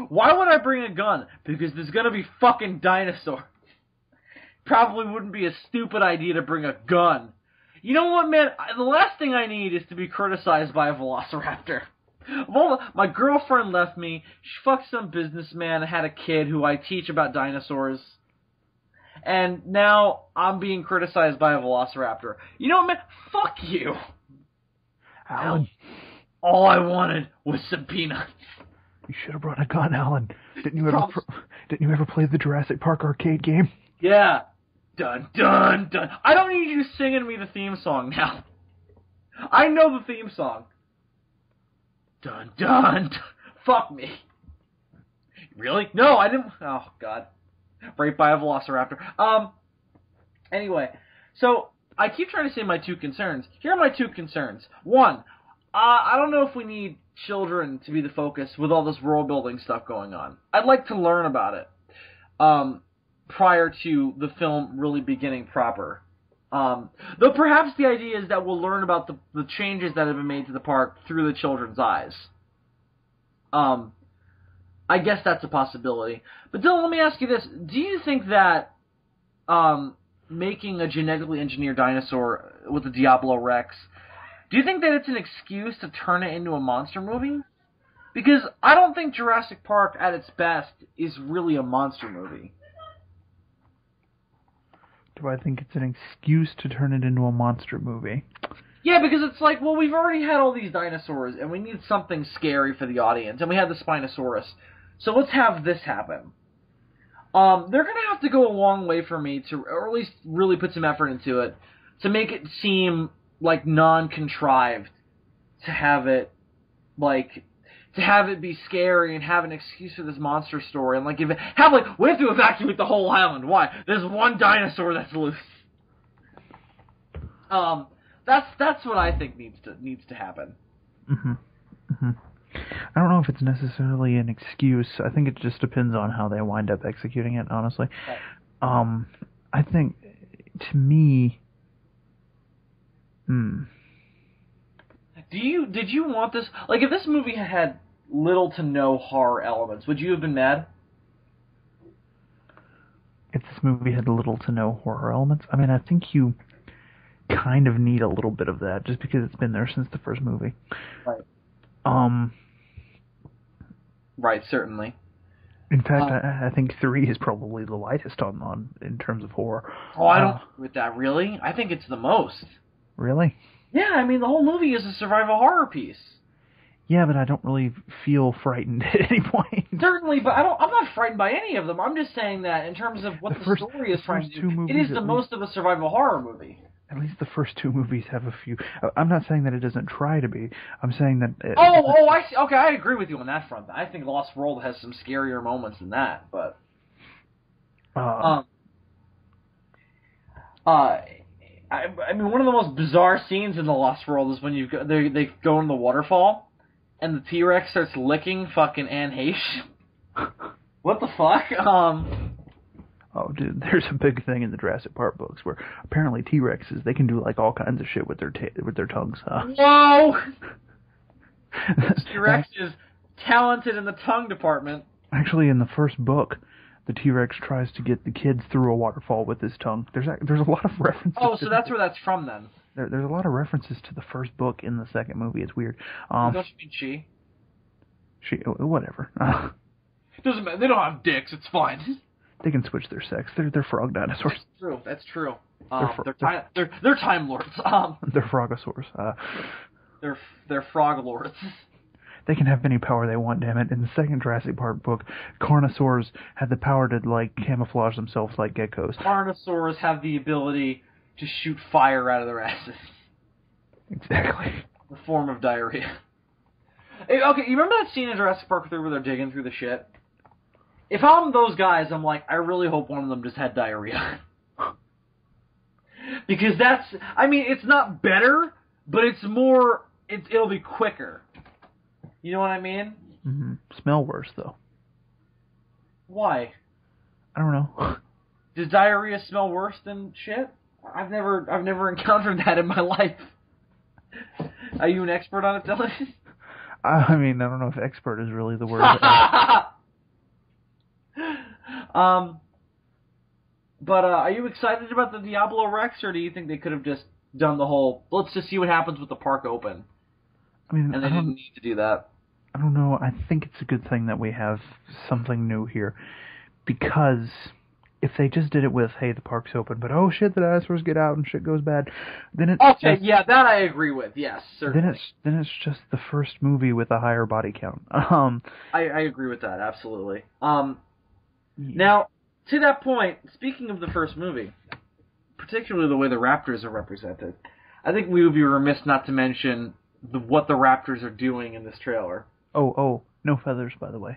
Why would I bring a gun? Because there's gonna be fucking dinosaurs. Probably wouldn't be a stupid idea to bring a gun. You know what, man? The last thing I need is to be criticized by a velociraptor. Well, my girlfriend left me. She fucked some businessman and had a kid who I teach about dinosaurs. And now I'm being criticized by a velociraptor. You know what, man? Fuck you. Alan. All I wanted was some peanuts. You should have brought a gun, Alan. Didn't you ever play the Jurassic Park arcade game? Yeah. Dun, dun, dun. I don't need you singing me the theme song now. I know the theme song. Dun, dun, dun. Fuck me. Really? No, I didn't. Oh, God. Raped by a velociraptor. Anyway, so I keep trying to say my two concerns. Here are my two concerns. One, I don't know if we need children to be the focus with all this world building stuff going on. I'd like to learn about it. Prior to the film really beginning proper. Though perhaps the idea is that we'll learn about the changes that have been made to the park through the children's eyes. I guess that's a possibility. But Dylan, let me ask you this. Do you think that making a genetically engineered dinosaur with the Diablo Rex, do you think that it's an excuse to turn it into a monster movie? Because I don't think Jurassic Park at its best is really a monster movie. Do I think it's an excuse to turn it into a monster movie? Yeah, because it's like, well, we've already had all these dinosaurs, and we need something scary for the audience, and we had the Spinosaurus. So let's have this happen. They're going to have to go a long way for me to, or at least really put some effort into it, to make it seem like non-contrived, to have it be scary and have an excuse for this monster story, and we have to evacuate the whole island. Why? There's one dinosaur that's loose. That's what I think needs to happen. I don't know if it's necessarily an excuse. I think it just depends on how they wind up executing it, honestly. I think, to me, Did you want this? Like, if this movie had little to no horror elements, would you have been mad? if this movie had little to no horror elements, I mean, I think you kind of need a little bit of that, just because it's been there since the first movie. Right. Right, certainly. In fact, I think 3 is probably the lightest on in terms of horror. Oh, I don't agree with that, really. I think it's the most. Really? Yeah, I mean, the whole movie is a survival horror piece. Yeah, but I don't really feel frightened at any point. Certainly, but I'm not frightened by any of them. I'm just saying that in terms of what the story is trying to do, it is the most of a survival horror movie. At least the first 2 movies have a few. I'm not saying that it doesn't try to be. I'm saying that. I see. Okay, I agree with you on that front. I think Lost World has some scarier moments than that, but. I mean, one of the most bizarre scenes in the Lost World is when they go in the waterfall, and the T-Rex starts licking fucking Anne Heche. What the fuck? Oh, dude, there's a big thing in the Jurassic Park books where apparently T-Rexes, they can do like all kinds of shit with their tongues. Whoa! T-Rex is talented in the tongue department. Actually, in the first book, the T-Rex tries to get the kids through a waterfall with his tongue. There's a lot of references. Oh, so that's where that's from then. There's a lot of references to the first book in the second movie. It's weird. Don't you mean she? She, whatever. Doesn't matter. They don't have dicks. It's fine. They can switch their sex. They're frog dinosaurs. That's true. They're time lords. They're frogosaurs. They're frog lords. They can have any power they want, damn it. In the second Jurassic Park book, Carnosaurs had the power to, like, camouflage themselves like geckos. Carnosaurs have the ability to shoot fire out of their asses. Exactly. The form of diarrhea. Hey, okay, you remember that scene in Jurassic Park 3 where they're digging through the shit? If I'm those guys, I'm like, I really hope one of them just had diarrhea. Because I mean, it's not better, but it's more, it'll be quicker. You know what I mean? Mm-hmm. Smell worse, though. Why? I don't know. Does diarrhea smell worse than shit? I've never encountered that in my life. Are you an expert on it, Dylan? I mean, I don't know if expert is really the word. But are you excited about the Diablo Rex, or do you think they could have just done the whole, let's just see what happens with the park open? I mean, and they didn't need to do that. I don't know. I think it's a good thing that we have something new here, because if they just did it with, hey, the park's open, but oh shit, the dinosaurs get out and shit goes bad, then it's that I agree with. Yes, certainly. Then it's just the first movie with a higher body count. I agree with that absolutely. Now, to that point, speaking of the first movie, particularly the way the raptors are represented, I think we would be remiss not to mention what the raptors are doing in this trailer. Oh, no feathers, by the way.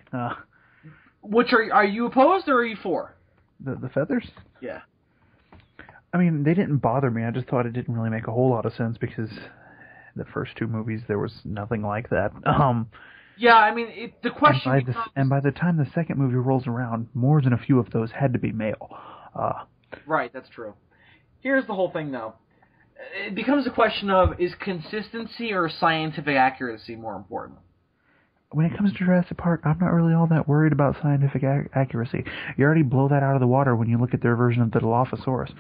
Which are you opposed or are you for? The feathers? Yeah. I mean, they didn't bother me. I just thought it didn't really make a whole lot of sense because the first 2 movies there was nothing like that. Yeah, I mean, the question and by the time the second movie rolls around, more than a few of those had to be male. Right, that's true. Here's the whole thing, though. It becomes a question of, is consistency or scientific accuracy more important? When it comes to Jurassic Park, I'm not really all that worried about scientific accuracy. You already blow that out of the water when you look at their version of the Dilophosaurus.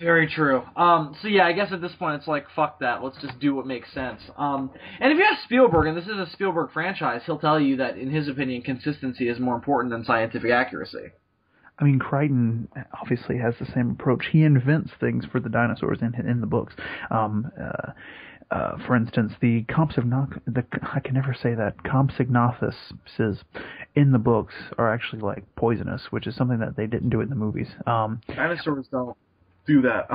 Very true. So yeah, I guess at this point it's like, fuck that. Let's just do what makes sense. And if you ask Spielberg, and this is a Spielberg franchise, he'll tell you that, in his opinion, consistency is more important than scientific accuracy. I mean, Crichton obviously has the same approach. He invents things for the dinosaurs in the books. For instance, the I can never say that, Compsognathus in the books are actually like poisonous, which is something that they didn't do in the movies. Dinosaurs don't do that.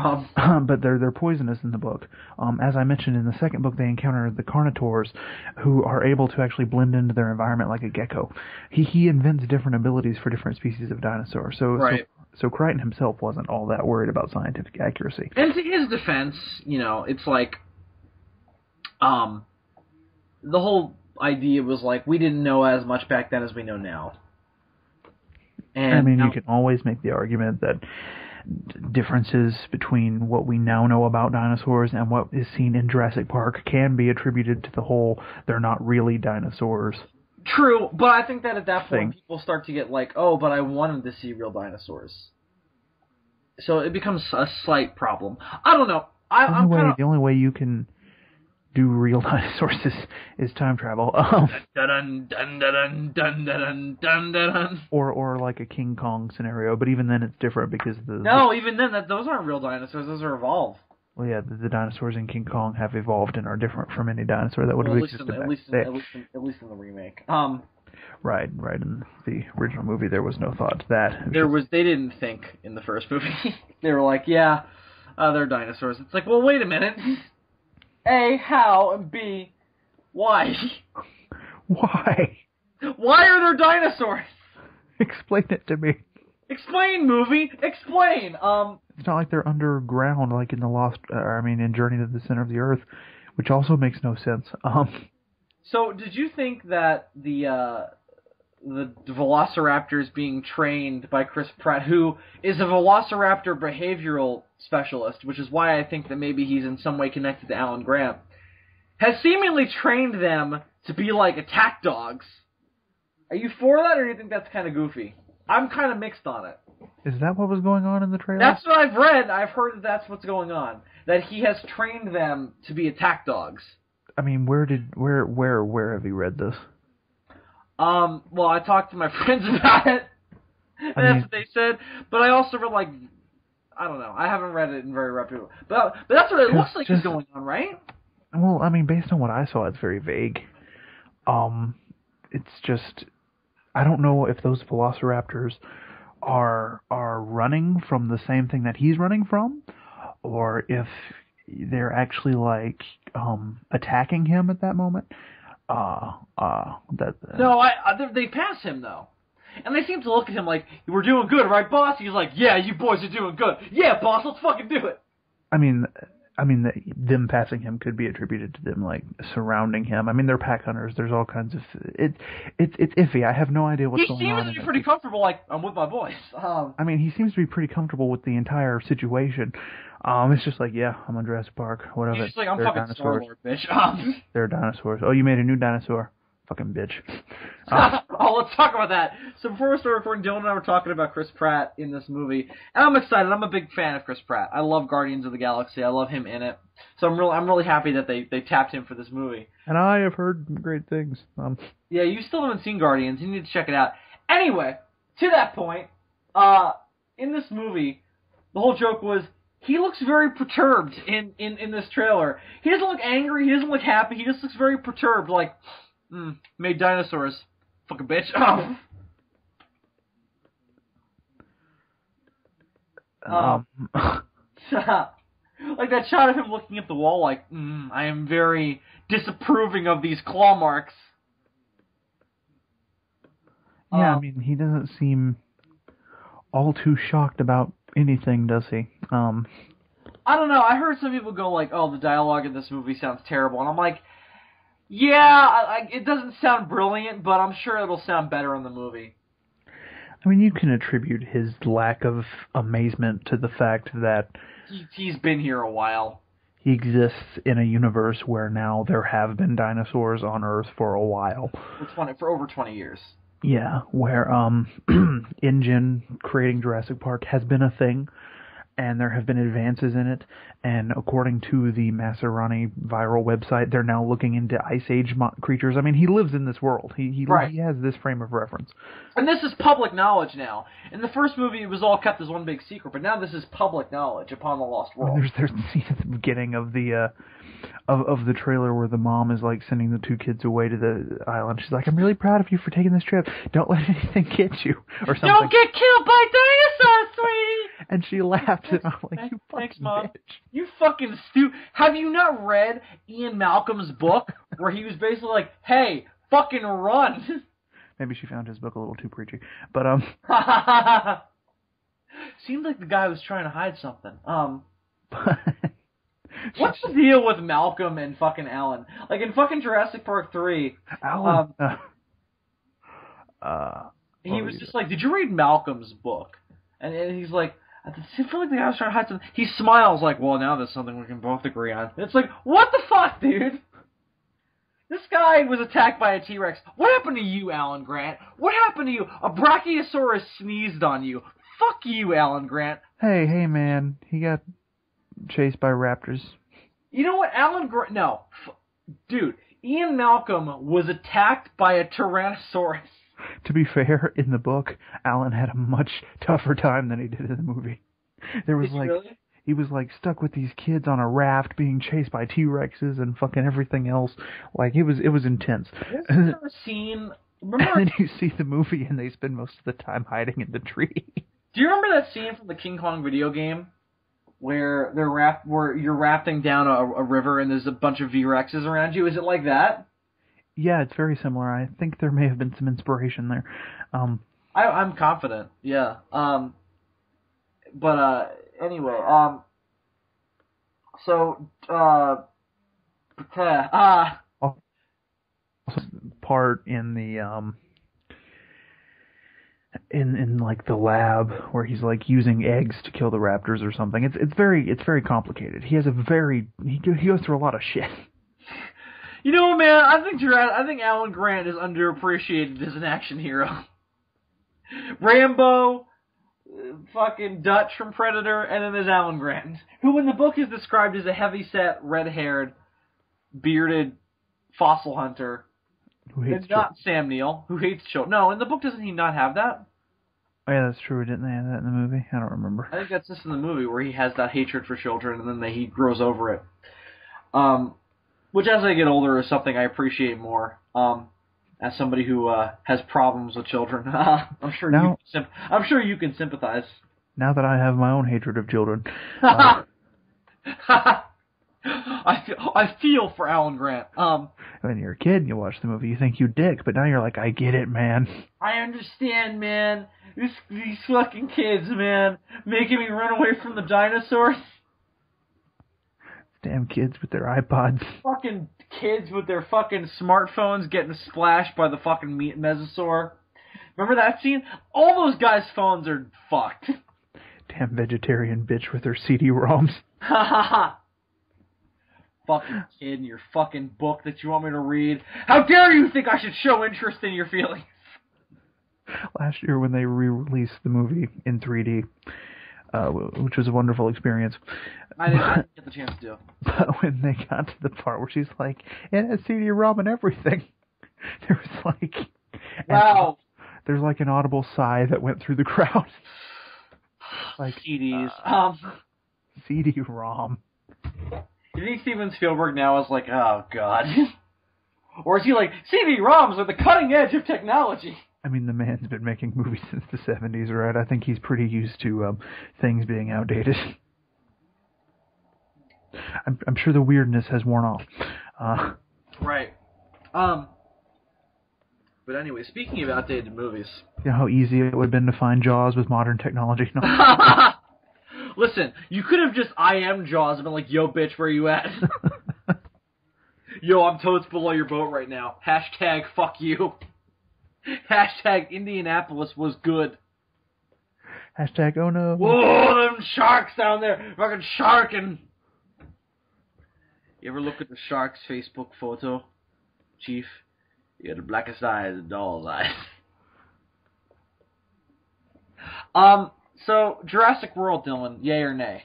But they're poisonous in the book. As I mentioned, in the second book, they encounter the Carnotaurs, who are able to actually blend into their environment like a gecko. He invents different abilities for different species of dinosaurs. So Crichton himself wasn't all that worried about scientific accuracy. And to his defense, it's like, the whole idea was like, we didn't know as much back then as we know now. And I mean, now, you can always make the argument that differences between what we now know about dinosaurs and what is seen in Jurassic Park can be attributed to the whole "they're not really dinosaurs." true, but I think that at that point thing. people start to get like, oh, but I wanted to see real dinosaurs. So it becomes a slight problem. I don't know. The only way you can do real dinosaurs is time travel. Dun dun dun dun dun dun dun. Or like a King Kong scenario, but even then it's different because even then those aren't real dinosaurs. Those are evolved. Well, yeah, the dinosaurs in King Kong have evolved and are different from any dinosaur that would have existed back then. At least in the remake. Right. In the original movie, there was no thought to that. They didn't think in the first movie. They were like, yeah, they're dinosaurs. It's like, well, wait a minute. A, how, and B, why? Why? Why are there dinosaurs? Explain it to me. Explain, movie. Explain. It's not like they're underground, like in in Journey to the Center of the Earth, which also makes no sense. So, did you think that the Velociraptor is being trained by Chris Pratt, who is a Velociraptor behavioral specialist, which is why I think that maybe he's in some way connected to Alan Grant, has seemingly trained them to be like attack dogs? Are you for that, or do you think that's kind of goofy? I'm kind of mixed on it. Is that what was going on in the trailer? That's what I've read. I've heard that that's what's going on. That he has trained them to be attack dogs. I mean, where have you read this? Well, I talked to my friends about it. That's what they said. But I also read, I don't know. I haven't read it in very reputable. But that's what it looks like is going on, right? Well, I mean, based on what I saw, it's very vague. It's just, I don't know if those velociraptors are running from the same thing that he's running from, or if they're actually attacking him at that moment. No, they pass him though, and they seem to look at him like, "We're doing good, right, boss?" He's like, "Yeah, you boys are doing good. Yeah, boss, let's fucking do it." I mean, them passing him could be attributed to them surrounding him. I mean, they're pack hunters. There's all kinds of it's iffy. I have no idea what's going on. He seems to be pretty comfortable. I'm with my boys. I mean, he seems to be pretty comfortable with the entire situation. It's just yeah, I'm on Jurassic Park. Whatever. He's just like, I'm fucking Star-Lord, bitch. They're dinosaurs. Oh, you made a new dinosaur. Fucking bitch. Let's talk about that. So before we start recording, Dylan and I were talking about Chris Pratt in this movie, and I'm excited. I'm a big fan of Chris Pratt. I love Guardians of the Galaxy. I love him in it. So I'm really happy that they tapped him for this movie. And I have heard great things. Yeah, you still haven't seen Guardians. You need to check it out. Anyway, to that point, in this movie, the whole joke was he looks very perturbed in this trailer. He doesn't look angry. He doesn't look happy. He just looks very perturbed, like, made dinosaurs. Fucking bitch. Like that shot of him looking at the wall like, I am very disapproving of these claw marks. Yeah, I mean, he doesn't seem all too shocked about anything, does he? I don't know. I heard some people go like, oh, the dialogue in this movie sounds terrible. And I'm like, yeah, it doesn't sound brilliant, but I'm sure it'll sound better in the movie. I mean, you can attribute his lack of amazement to the fact that he's been here a while. He exists in a universe where now there have been dinosaurs on Earth for a while. For over 20 years. Yeah, where InGen creating Jurassic Park has been a thing, and there have been advances in it, and according to the Maserani viral website, they're now looking into Ice Age creatures. I mean, he lives in this world. He has this frame of reference. And this is public knowledge now. In the first movie, it was all kept as one big secret, but now this is public knowledge upon the Lost World. There's the scene at the beginning of the of the trailer where the mom is sending the two kids away to the island. She's like, "I'm really proud of you for taking this trip. Don't let anything get you," or something. Don't get killed by dinosaurs, sweetie! And she laughed, and I'm like, "You fucking bitch. You fucking stupid. Have you not read Ian Malcolm's book where he was basically like, hey, fucking run? Maybe she found his book a little too preachy. But, seemed like the guy was trying to hide something. What's the deal with Malcolm and fucking Alan? Like in fucking Jurassic Park 3. Alan. he was just like, "Did you read Malcolm's book?" And he's like, "I feel like the guy was trying to hide something." He smiles like, "Well, now there's something we can both agree on." And it's like, what the fuck, dude? This guy was attacked by a T-Rex. What happened to you, Alan Grant? What happened to you? A Brachiosaurus sneezed on you. Fuck you, Alan Grant. Hey, man. He got chased by raptors. You know what, Alan Grant... No. Dude, Ian Malcolm was attacked by a Tyrannosaurus. To be fair, in the book, Alan had a much tougher time than he did in the movie. There was Really? He was like stuck with these kids on a raft being chased by T-Rexes and fucking everything else. Like it was intense. Isn't there a scene? Remember? And then you see the movie and they spend most of the time hiding in the tree. Do you remember that scene from the King Kong video game where where you're rafting down a river and there's a bunch of V-Rexes around you? Is it like that? Yeah, it's very similar. I think there may have been some inspiration there. I'm confident. Yeah. Anyway, part in the in like the lab where he's like using eggs to kill the raptors or something. It's very complicated. He goes through a lot of shit. You know, man, I think Alan Grant is underappreciated as an action hero. Rambo, fucking Dutch from Predator, and then there's Alan Grant, who in the book is described as a heavy-set, red-haired, bearded fossil hunter. Who hates not Sam Neill, who hates children. No, in the book doesn't he not have that? Oh, yeah, that's true. Didn't they have that in the movie? I don't remember. I think that's just in the movie where he has that hatred for children, and then he grows over it. Which, as I get older, is something I appreciate more. As somebody who has problems with children, I'm sure you can sympathize. Now that I have my own hatred of children, I feel for Alan Grant. When you're a kid and you watch the movie, you think you dick, but now you're like, I get it, man. I understand, man. These fucking kids, man, making me run away from the dinosaurs. Damn kids with their iPods. Fucking kids with their fucking smartphones getting splashed by the fucking mesosaur. Remember that scene? All those guys' phones are fucked. Damn vegetarian bitch with her CD-ROMs. Ha ha ha. Fucking kid in your fucking book that you want me to read. How dare you think I should show interest in your feelings? Last year when they re-released the movie in 3D, which was a wonderful experience. I didn't get the chance to do it. But when they got to the part where she's like, it has CD-ROM and everything, there was like... Wow. There's like an audible sigh that went through the crowd. Like CDs. CD-ROM. You think Steven Spielberg now is like, oh god? Or is he like, CD-ROMs are the cutting edge of technology? I mean, the man's been making movies since the 70s, right? I think he's pretty used to things being outdated. I'm sure the weirdness has worn off. Right. But anyway, speaking of outdated movies... You know how easy it would have been to find Jaws with modern technology? No. Listen, you could have just I am Jaws and been like, yo, bitch, where you at? Yo, I'm totes below your boat right now. Hashtag fuck you. Hashtag Indianapolis was good. Hashtag oh no. Whoa, them sharks down there. Fucking sharking. You ever look at the shark's Facebook photo, Chief? You got the blackest eyes and doll's eyes. So, Jurassic World, Dylan, yay or nay?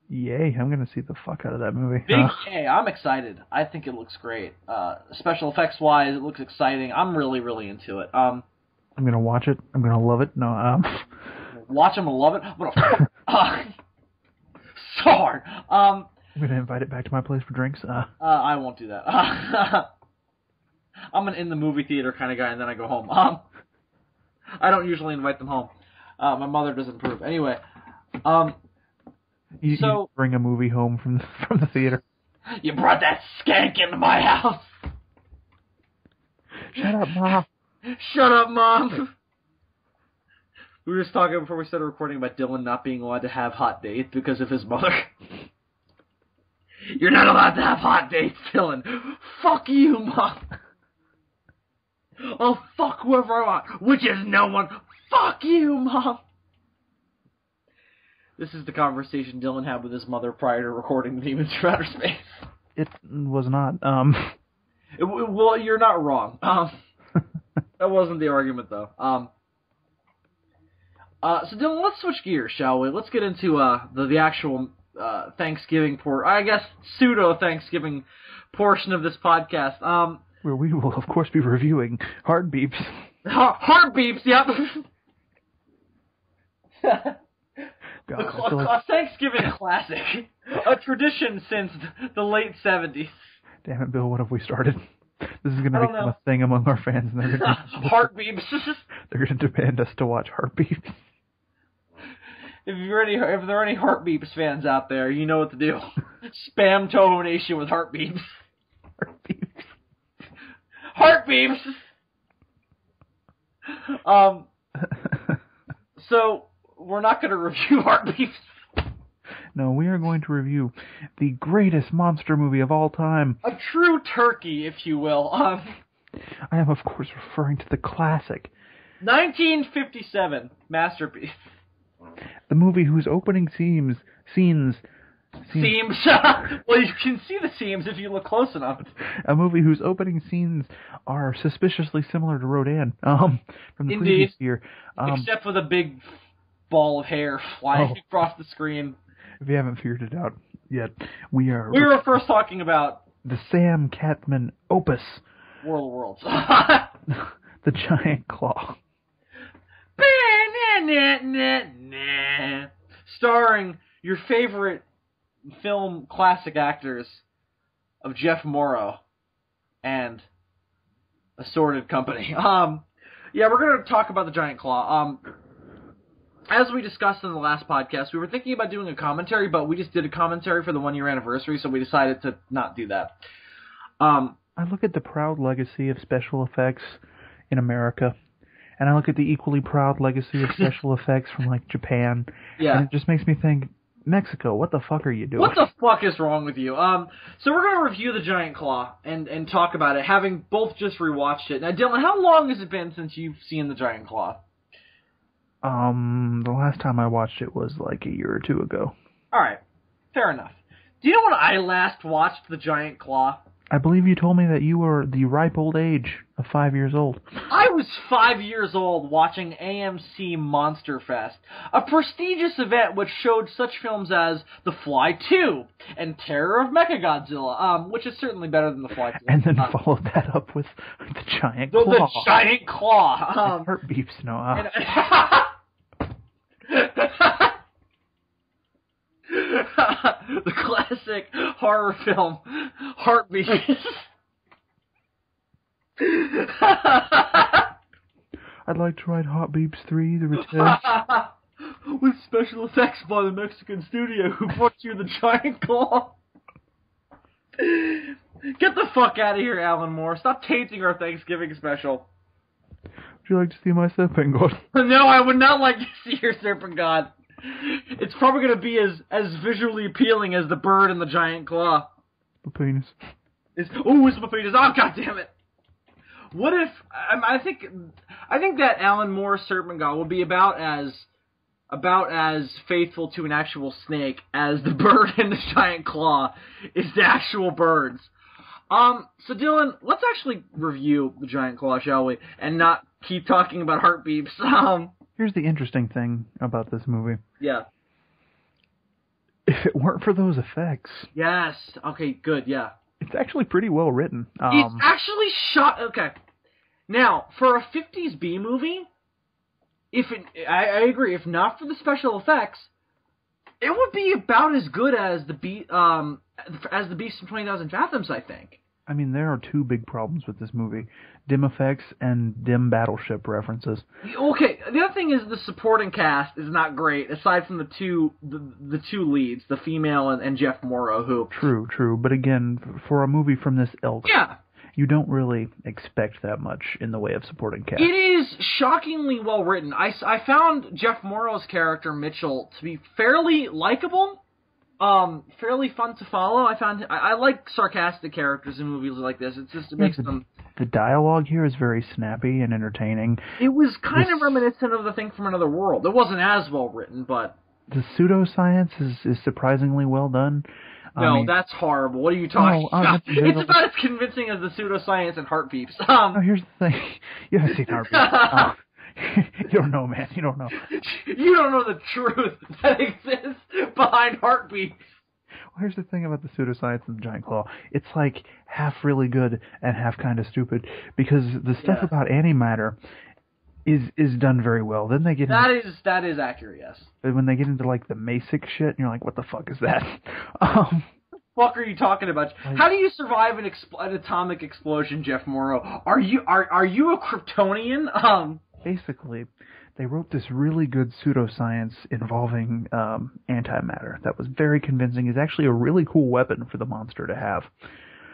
Yay, I'm gonna see the fuck out of that movie. Big yay, I'm excited. I think it looks great. Special effects wise, it looks exciting. I'm really, really into it. I'm gonna watch it. I'm gonna love it. No, watch them and love it. I'm gonna so hard. I'm gonna invite it back to my place for drinks. I won't do that. I'm an in the movie theater kind of guy, and then I go home. I don't usually invite them home. My mother doesn't approve. Anyway, you bring a movie home from the theater. You brought that skank into my house. Shut up, Mom. Shut up, Mom. We were just talking before we started recording about Dylan not being allowed to have hot dates because of his mother. You're not allowed to have hot dates, Dylan. Fuck you, Mom. I'll fuck whoever I want, which is no one. Fuck you, Mom. This is the conversation Dylan had with his mother prior to recording Demons from Outer Space. It was not. Well, you're not wrong. That wasn't the argument, though. So Dylan, let's switch gears, shall we? Let's get into the actual Thanksgiving pseudo-Thanksgiving portion of this podcast. Where we will, of course, be reviewing Heartbeeps. Heartbeeps, yep. God, a Thanksgiving classic. A tradition since the late 70s. Damn it, Bill, what have we started? This is going to become a thing among our fans. And they're gonna Heartbeeps. They're going to demand us to watch Heartbeeps. If there are any Heartbeeps fans out there, you know what to do. Spam Toho Nation with Heartbeeps. Heartbeeps! So, we're not going to review Heartbeeps. No, we are going to review the greatest monster movie of all time. A true turkey, if you will. I am, of course, referring to the classic 1957 masterpiece. The movie whose opening scenes. Seams. Well, you can see the seams if you look close enough. A movie whose opening scenes are suspiciously similar to Rodan from the previous year. Except for the big ball of hair flying across the screen. If you haven't figured it out yet, we were first talking about the Sam Catman opus. World of Worlds. The Giant Claw. Starring your favorite film classic actors of Jeff Morrow and Assorted Company. Yeah, we're going to talk about the Giant Claw. As we discussed in the last podcast, we were thinking about doing a commentary, but we just did a commentary for the 1-year anniversary, so we decided to not do that. I look at the proud legacy of special effects in America, and I look at the equally proud legacy of special effects from, like, Japan, and it just makes me think, Mexico, what the fuck are you doing? What the fuck is wrong with you? So we're going to review The Giant Claw and talk about it, having both just rewatched it. Now, Dylan, how long has it been since you've seen The Giant Claw? The last time I watched it was like a year or two ago. Alright, fair enough. Do you know when I last watched The Giant Claw? I believe you told me that you were the ripe old age of 5 years old. I was 5 years old watching AMC Monster Fest, a prestigious event which showed such films as The Fly 2 and Terror of Mechagodzilla, which is certainly better than The Fly 2. And then followed that up with The Giant Claw. The Giant Claw. Heartbeeps, no. The classic horror film, Heartbeeps. I'd like to write Heartbeeps 3, The Return. With special effects by the Mexican studio who brought you The Giant Claw. Get the fuck out of here, Alan Moore. Stop tainting our Thanksgiving special. Would you like to see my serpent god? No, I would not like to see your serpent god. It's probably going to be as visually appealing as the bird and the giant claw. The penis. It's my penis. Oh, god damn it. What if... I think that Alan Moore's serpent god will be about as faithful to an actual snake as the bird and the giant claw is to actual birds. So Dylan, let's actually review the Giant Claw, shall we? And not keep talking about Heartbeeps. Here's the interesting thing about this movie. Yeah. If it weren't for those effects... Yes. Okay, good, yeah. It's actually pretty well written. It's actually shot... Okay. Now, for a 50s B movie, I agree, if not for the special effects, it would be about as good as the Beast from 20,000 Fathoms, I think. I mean, there are two big problems with this movie. Dim effects and dim battleship references. Okay, the other thing is the supporting cast is not great, aside from the two leads, the female and Jeff Morrow, who... True. But again, for a movie from this ilk, you don't really expect that much in the way of supporting cast. It is shockingly well written. I found Jeff Morrow's character, Mitchell, to be fairly likable. Fairly fun to follow. I like sarcastic characters in movies like this. It makes them. The dialogue here is very snappy and entertaining. It was kind of reminiscent of The Thing from Another World. It wasn't as well written, but the pseudoscience is surprisingly well done. No, that's horrible. What are you talking about? It's about as convincing as the pseudoscience and Heartbeeps. No, here's the thing. You haven't seen Heartbeeps. You don't know, man. You don't know. You don't know the truth that exists behind Heartbeeps. Well, here's the thing about the pseudoscience and the giant claw. It's like half really good and half kind of stupid, because the stuff about antimatter is done very well. Then they get that is accurate, yes. But when they get into like the Masic shit, and you're like, what the fuck is that? What are you talking about? How do you survive an atomic explosion, Jeff Morrow? Are you a Kryptonian? Basically, they wrote this really good pseudoscience involving antimatter that was very convincing. It's actually a really cool weapon for the monster to have.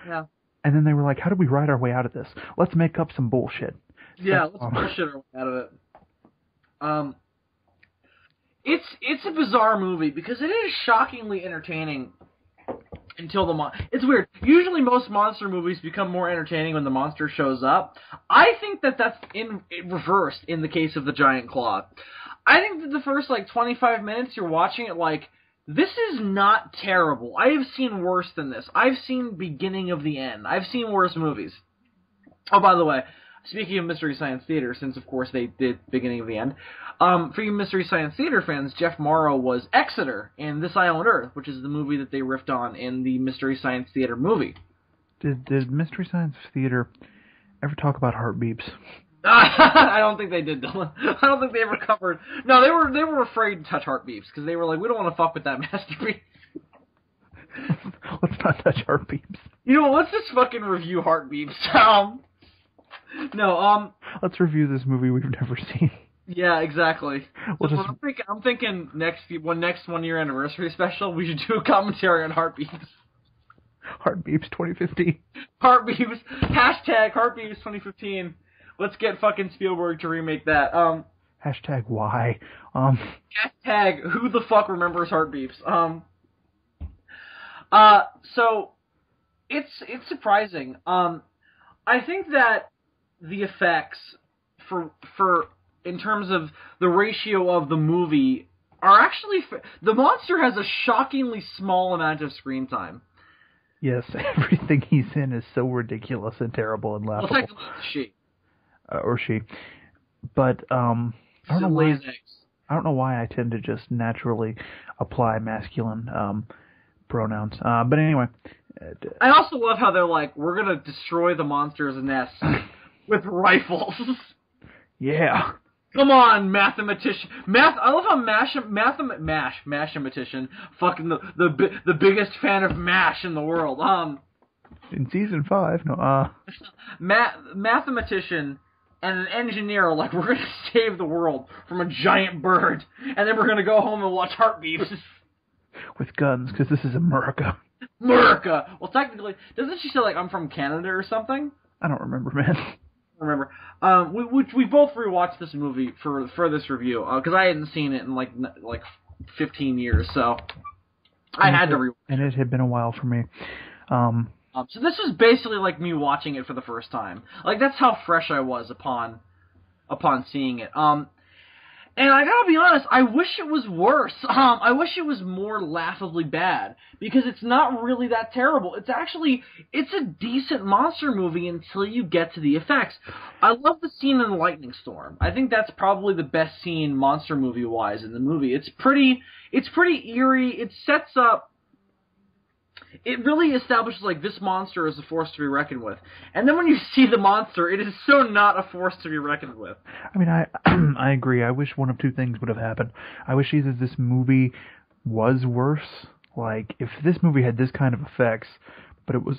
Yeah. And then they were like, how do we ride our way out of this? Let's make up some bullshit. Yeah, let's bullshit our way out of it. It's a bizarre movie because it is shockingly entertaining until it's weird. Usually most monster movies become more entertaining when the monster shows up. I think that's reversed in the case of the giant claw. I think that the first 25 minutes you're watching it like, this is not terrible. I have seen worse than this. I've seen beginning of the end. I've seen worse movies. Oh, by the way, speaking of Mystery Science Theater, since of course they did beginning of the end, for you Mystery Science Theater fans, Jeff Morrow was Exeter in This Island Earth, which is the movie that they riffed on in the Mystery Science Theater movie. Did Mystery Science Theater ever talk about Heartbeeps? I don't think they did, Dylan. I don't think they ever covered. No, they were afraid to touch Heartbeeps because they were like, we don't want to fuck with that masterpiece. Let's not touch Heartbeeps. You know, let's just fucking review Heartbeeps. Let's review this movie we've never seen. Yeah, exactly. I'm thinking next 1 year anniversary special, we should do a commentary on Heartbeeps. Heartbeeps 2015. Heartbeeps. Hashtag Heartbeeps 2015. Let's get fucking Spielberg to remake that. Hashtag why. Hashtag who the fuck remembers Heartbeeps. So it's surprising. I think that the effects for in terms of the ratio of the movie are actually the monster has a shockingly small amount of screen time. Yes, everything he's in is so ridiculous and terrible and laughable. Well, technically it's she. Or she. But I don't know why I tend to just naturally apply masculine pronouns. But anyway. I also love how they're like, we're going to destroy the monster's nest with rifles. Yeah. Come on, mathematician. I love how mathematician, fucking the biggest fan of MASH in the world. In season 5, no. Mathematician and an engineer are like, we're gonna save the world from a giant bird, and then we're gonna go home and watch Heartbeeps with guns, because this is America. America. Well, technically, doesn't she say like I'm from Canada or something? I don't remember, man. Remember, we both rewatched this movie for this review because I hadn't seen it in like 15 years, so I had to rewatch. And it had been a while for me. So this was basically like me watching it for the first time. Like that's how fresh I was upon seeing it. And I gotta be honest, I wish it was worse. I wish it was more laughably bad, because it's not really that terrible. It's a decent monster movie until you get to the effects. I love the scene in the lightning storm. I think that's probably the best scene monster movie-wise in the movie. It's pretty eerie. It sets up... It really establishes, like, this monster is a force to be reckoned with. And then when you see the monster, it is so not a force to be reckoned with. I mean, I agree. I wish one of two things would have happened. I wish either this movie was worse, like, if this movie had this kind of effects, but it was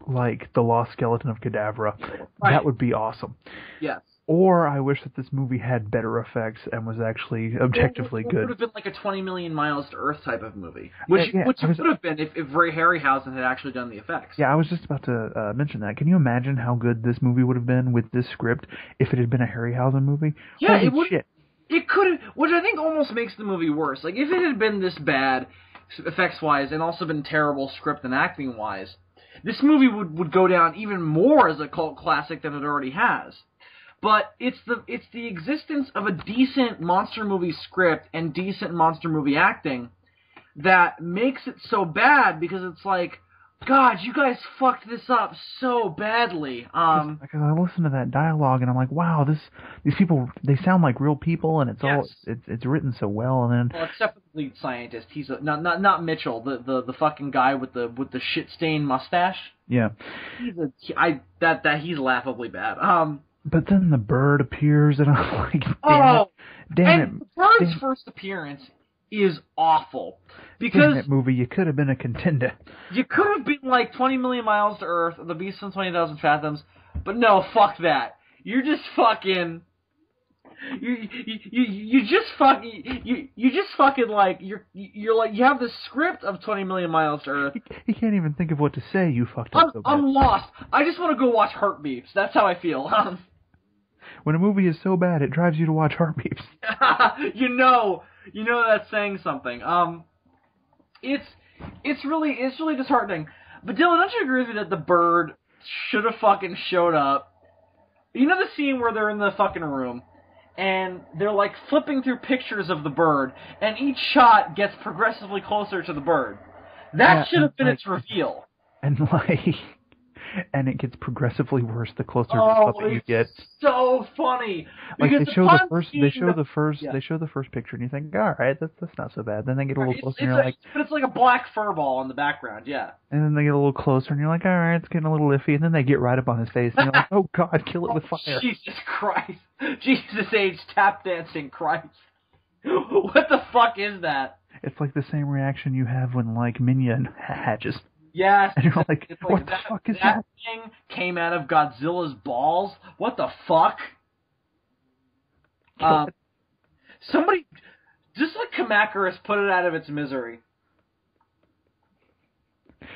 like The Lost Skeleton of Cadavra, right, that would be awesome. Yes. Or I wish that this movie had better effects and was actually objectively good. It would have been like a 20 million miles to Earth type of movie. Which it would have been if Ray Harryhausen had actually done the effects. Yeah, I was just about to mention that. Can you imagine how good this movie would have been with this script if it had been a Harryhausen movie? Yeah, Holy shit. It could have, which I think almost makes the movie worse. Like, if it had been this bad, effects-wise, and also been terrible script and acting-wise, this movie would go down even more as a cult classic than it already has. But it's the existence of a decent monster movie script and decent monster movie acting that makes it so bad, because it's like, God, you guys fucked this up so badly. Because I listen to that dialogue and I'm like, wow, these people, they sound like real people, and it's written so well. And then, well, except for the lead scientist, he's not Mitchell, the fucking guy with the shit stained mustache. Yeah, he's laughably bad. But then the bird appears, and I'm like, damn it. The bird's first appearance is awful. Because damn it, movie, you could have been a contender. You could have been like 20 million miles to Earth, The Beast from 20,000 Fathoms, but no, fuck that. You're just fucking... You just fucking like, you're like, you have the script of 20 million miles to Earth. He can't even think of what to say. You fucked up so bad. I'm lost. I just want to go watch Heartbeeps. That's how I feel. When a movie is so bad, it drives you to watch Heartbeeps. you know that's saying something. It's really disheartening. But Dylan, don't you agree with me that the bird should have fucking showed up? You know the scene where they're in the fucking room, and they're like flipping through pictures of the bird, and each shot gets progressively closer to the bird. That should have been its reveal. And it gets progressively worse the closer to the puppet you get. So funny. Like they show the first picture, and you think, all right, that's not so bad. Then they get a little closer, and you're like, but it's like a black fur ball in the background, yeah. And then they get a little closer, and you're like, all right, it's getting a little iffy. And then they get right up on his face, and you're like, oh God, kill it with fire. Jesus Christ, Jesus H tap dancing Christ. What the fuck is that? It's like the same reaction you have when like Minion hatches. Yes. And you're like, what the fuck is that? That thing came out of Godzilla's balls? What the fuck? Somebody, just like Kamacuras, put it out of its misery.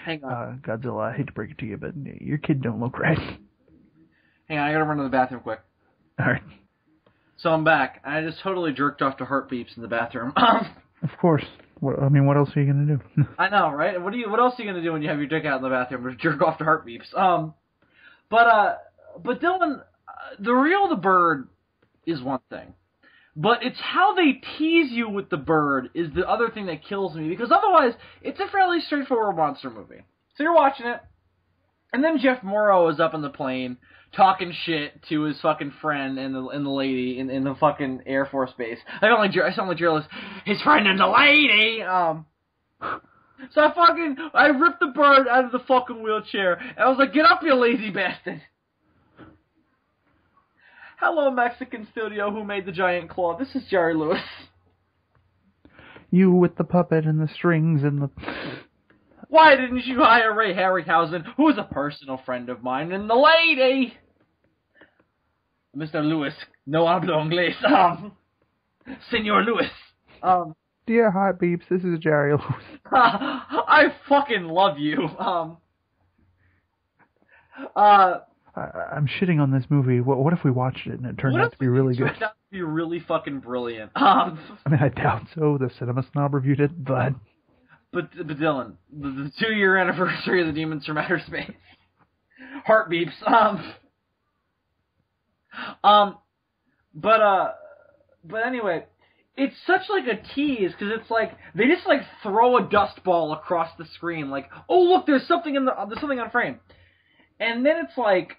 Hang on. Godzilla, I hate to break it to you, but your kid don't look right. Hang on, I gotta run to the bathroom quick. Alright. So I'm back. I just totally jerked off to Heartbeeps in the bathroom. Of course. What else are you gonna do? I know, right? What else are you gonna do when you have your dick out in the bathroom? Just jerk off to Heartbeeps. But Dylan, the bird is one thing, but it's how they tease you with the bird is the other thing that kills me, because otherwise it's a fairly straightforward monster movie. So you're watching it, and then Jeff Morrow is up in the plane talking shit to his fucking friend and the lady in the fucking Air Force base. I sound like Jerry Lewis. His friend and the lady. So I ripped the bird out of the fucking wheelchair, and I was like, get up, you lazy bastard. Hello, Mexican studio who made the giant claw. This is Jerry Lewis. You with the puppet and the strings and the... Why didn't you hire Ray Harryhausen, who is a personal friend of mine, and the lady? Mr. Lewis, no hablo inglés. Senor Lewis. Dear Heartbeeps, this is Jerry Lewis. I fucking love you. I'm shitting on this movie. What if we watched it and it turned out to be really good? It turned out to be really fucking brilliant. I mean, I doubt so. The Cinema Snob reviewed it, but... But Dylan, the 2-year anniversary of the Demons from Outer Space. Heartbeeps. But anyway, it's such like a tease, because it's like they just like throw a dust ball across the screen, like, oh look, there's something on frame, and then it's like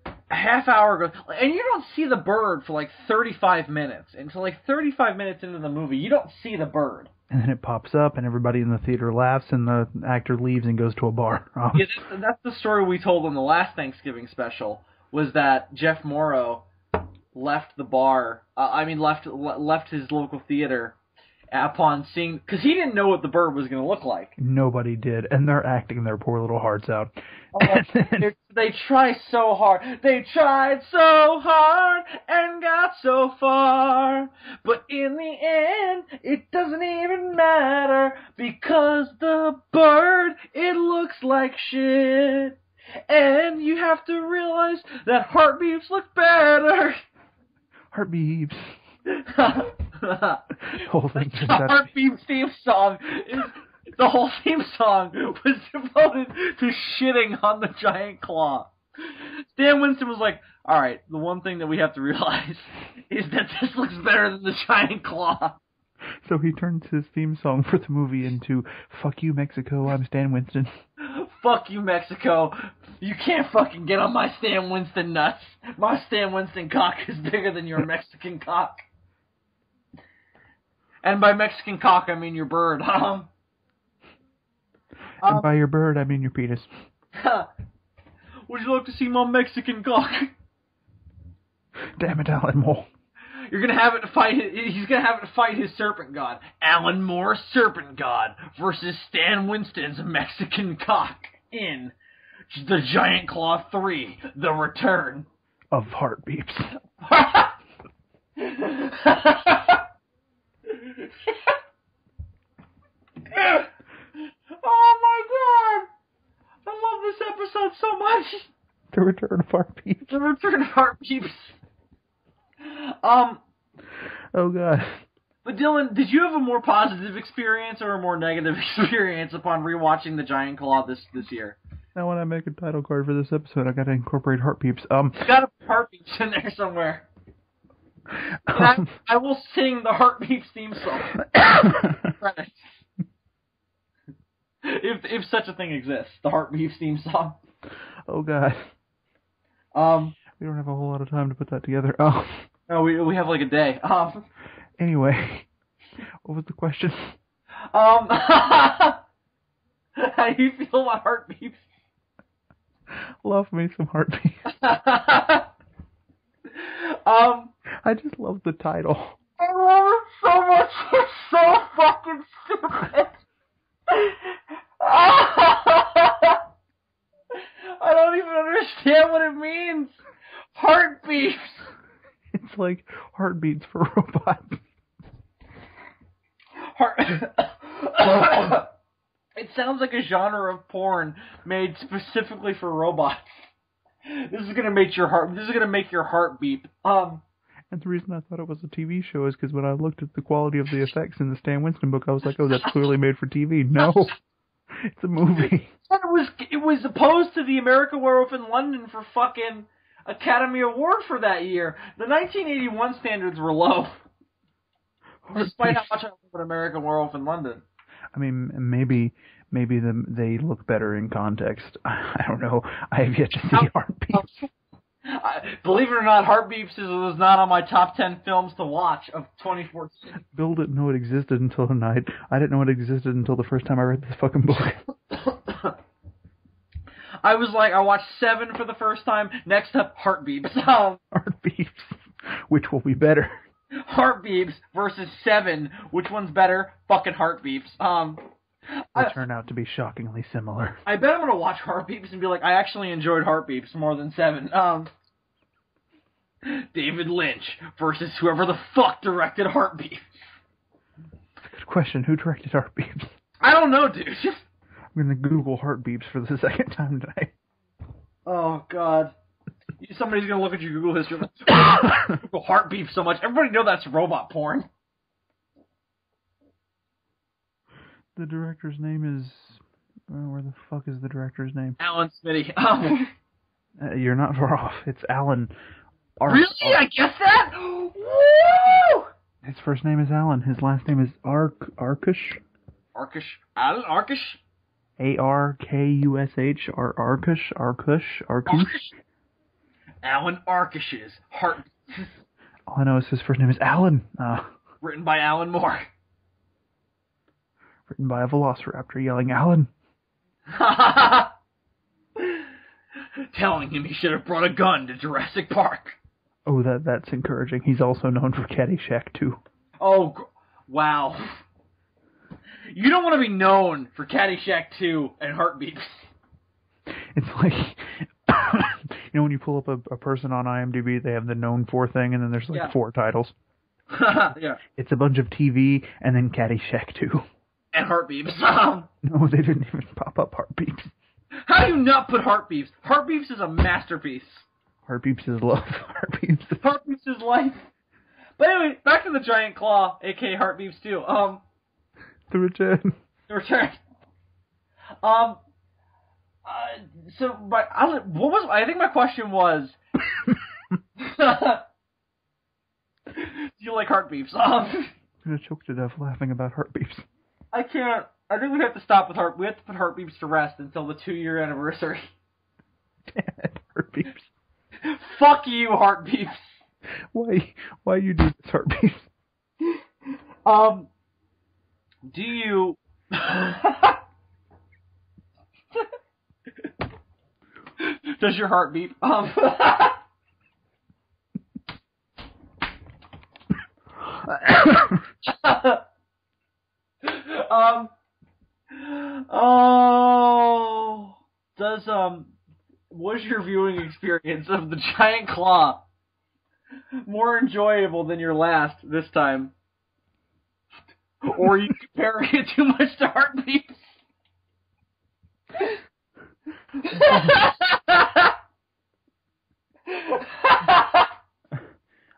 a half hour goes, and you don't see the bird for like 35 minutes. Until like 35 minutes into the movie, you don't see the bird. And then it pops up, and everybody in the theater laughs, and the actor leaves and goes to a bar. Yeah, that's the story we told on the last Thanksgiving special, was that Jeff Morrow left the bar, left his local theater upon seeing, because he didn't know what the bird was going to look like. Nobody did, and they're acting their poor little hearts out. They try so hard. They tried so hard and got so far. But in the end, it doesn't even matter, because the bird, it looks like shit. And you have to realize that Heartbeeps look better. Heartbeeps. The whole thing The Heartbeeps theme song is... The whole theme song was devoted to shitting on the giant claw. Stan Winston was like, alright, the one thing that we have to realize is that this looks better than the giant claw. So he turns his theme song for the movie into, fuck you, Mexico, I'm Stan Winston. Fuck you, Mexico. You can't fucking get on my Stan Winston nuts. My Stan Winston cock is bigger than your Mexican cock. And by Mexican cock, I mean your bird. And by your bird, I mean your penis. Would you like to see my Mexican cock? Damn it, Alan Moore. You're gonna have it to fight. He's gonna have it to fight his serpent god, Alan Moore, serpent god, versus Stan Winston's Mexican cock in the Giant Claw 3: The Return of Heartbeeps. Oh my god! I love this episode so much! The Return of Heartbeeps. The Return of Heartbeeps. Oh god. But Dylan, did you have a more positive experience or a more negative experience upon rewatching The Giant Claw this year? Now when I make a title card for this episode, I gotta incorporate Heartbeeps. You gotta put Heartbeeps in there somewhere. I will sing the Heartbeeps theme song. If such a thing exists, the Heartbeeps theme song. Oh god. We don't have a whole lot of time to put that together. No, we have like a day. Anyway, what was the question? How do you feel about Heartbeeps? Love me some Heartbeeps. I just love the title. I love it so much. It's so fucking stupid. I don't even understand what it means. Heartbeeps. It's like heartbeats for robots. It sounds like a genre of porn made specifically for robots. This is gonna make your heart. This is gonna make your heart beep. And the reason I thought it was a TV show is because when I looked at the quality of the effects in the Stan Winston book, I was like, "Oh, that's clearly made for TV." No, it's a movie. It was opposed to the American Werewolf in London for fucking Academy Award for that year. The 1981 standards were low, despite how much I love American Werewolf in London. I mean, maybe they look better in context. I don't know. I have yet to see Heartbeeps. Believe it or not, Heartbeeps was not on my top 10 films to watch of 2014. Bill didn't know it existed until tonight. I didn't know it existed until the first time I read this fucking book. I was like, I watched 7 for the first time. Next up, Heartbeeps. Heartbeeps. Which will be better? Heartbeeps versus 7. Which one's better? Fucking Heartbeeps. They turn out to be shockingly similar. I bet I'm gonna watch Heartbeeps and be like, I actually enjoyed Heartbeeps more than 7. David Lynch versus whoever the fuck directed Heartbeeps. Good question. Who directed Heartbeeps? I don't know, dude. I'm gonna Google Heartbeeps for the second time tonight. Oh god. Somebody's gonna look at your Google history and Google Heartbeeps so much. Everybody know that's robot porn. The director's name is... where the fuck is the director's name? Alan Smitty. You're not far off. It's Alan. Really? I guessed that? Woo! His first name is Alan. His last name is Arkush. Arkush? Alan Arkush? A-R-K-U-S-H. Arkush. Alan Arkush's Heartbeeps. All I know is his first name is Alan. Written by Alan Moore. Written by a velociraptor yelling, Alan! Telling him he should have brought a gun to Jurassic Park. Oh, that's encouraging. He's also known for Caddyshack, too. Oh, wow. You don't want to be known for Caddyshack 2 and Heartbeeps. It's like, you know when you pull up a person on IMDb, they have the known for thing, and then there's like 4 titles. Yeah. It's a bunch of TV, and then Caddyshack 2. And Heartbeeps. No, they didn't even pop up Heartbeeps. How do you not put Heartbeeps? Heartbeeps is a masterpiece. Heartbeeps is love. Heartbeeps is life. But anyway, back to the giant claw, aka Heartbeeps 2. The return. The return. So, I think my question was, do you like Heartbeeps? I'm gonna choke to death laughing about Heartbeeps. I can't. I think we have to stop with We have to put Heartbeeps to rest until the 2-year anniversary. Dad, Heartbeeps. Fuck you, Heartbeeps. Why you do this, Heartbeeps? Do you... Does your heart beat? Was your viewing experience of the giant claw more enjoyable than your last this time? Or are you comparing it too much to Heartbeeps?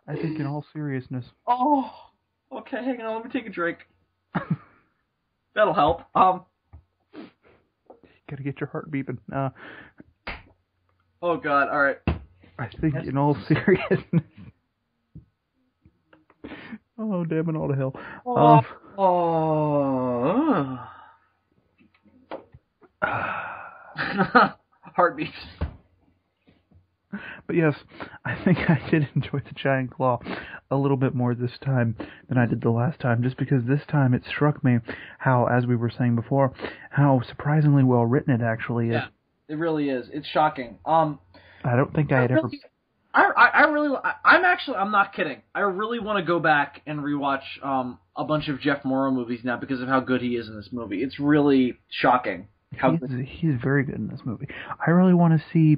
I think in all seriousness. Oh, okay, hang on, let me take a drink. That'll help. Gotta get your heart beeping. Oh god, alright. I think in all seriousness. Oh, damn it all to hell. Heartbeeps. But yes, I think I did enjoy the giant claw a little bit more this time than I did the last time, just because this time it struck me how, as we were saying before, how surprisingly well written it actually is. Yeah, it really is. It's shocking. I don't think I had ever... I'm not kidding. I really want to go back and rewatch a bunch of Jeff Morrow movies now because of how good he is in this movie. It's really shocking. He's very good in this movie. I really want to see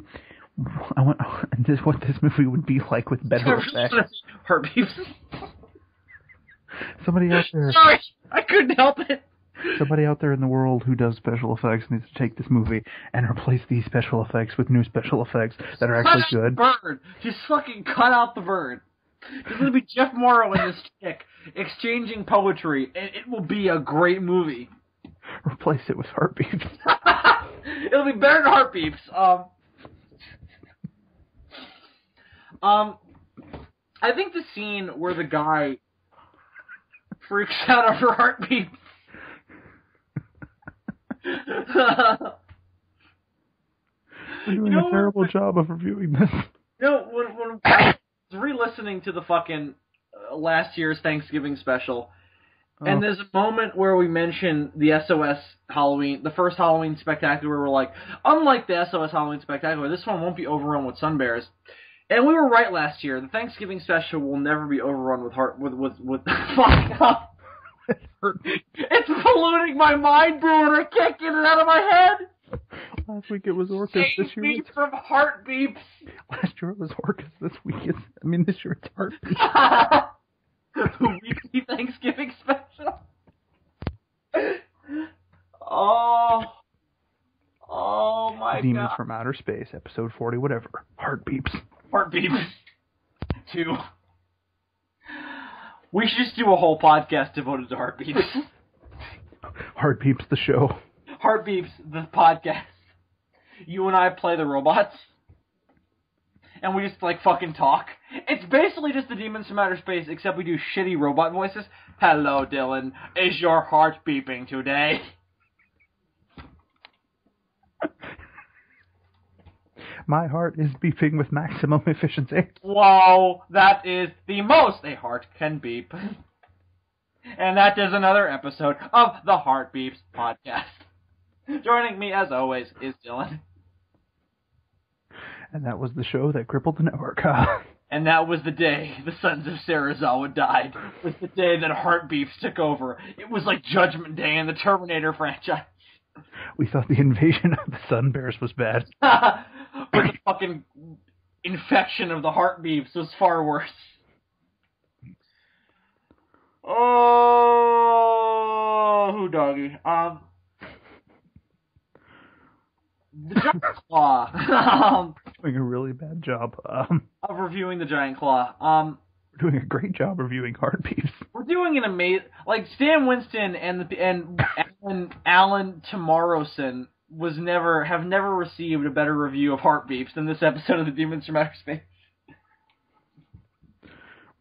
what this movie would be like with better effects. Heartbeeps. Somebody out there. Sorry, I couldn't help it. Somebody out there in the world who does special effects needs to take this movie and replace these special effects with new special effects that are actually good. Bird. Just fucking cut out the bird. There's going to be Jeff Morrow and this chick exchanging poetry, and it will be a great movie. Replace it with Heartbeeps. It'll be better than Heartbeeps. I think the scene where the guy freaks out over Heartbeeps. We're doing a terrible job of reviewing this. When I was re-listening to the fucking last year's Thanksgiving special, and there's a moment where we mention the SOS Halloween, the first Halloween Spectacular, where we're like, unlike the SOS Halloween Spectacular, this one won't be overrun with sun bears. And we were right last year. The Thanksgiving special will never be overrun with fuck up. It's polluting my mind, Brewer. I can't get it out of my head. Last week it was orcas. This year it's from Heartbeeps. Last year it was orcas. This year it's Heartbeeps. The weekly Thanksgiving special. Oh my god. Demons from Outer Space, episode 40, whatever. Heartbeeps. Heartbeeps 2. We should just do a whole podcast devoted to Heartbeeps. Heartbeeps the show. Heartbeeps the podcast. You and I play the robots. And we just, fucking talk. It's basically just the Demons from Outer Space, except we do shitty robot voices. Hello, Dylan. Is your heart beeping today? My heart is beeping with maximum efficiency. Whoa, that is the most a heart can beep. And that is another episode of the Heartbeeps podcast. Joining me, as always, is Dylan. And that was the show that crippled the network. And that was the day the Sons of Serizawa died. It was the day that Heartbeeps took over. It was like Judgment Day in the Terminator franchise. We thought the invasion of the Sun Bears was bad. But the fucking infection of the Heartbeeps was far worse. Oh, who doggy? The Giant Claw. Doing a really bad job. Of reviewing the Giant Claw. We're doing a great job reviewing Heartbeeps. We're doing an amazing, like Stan Winston and Alan Tomorrowson have never received a better review of Heartbeeps than this episode of the Demons from Outer Space.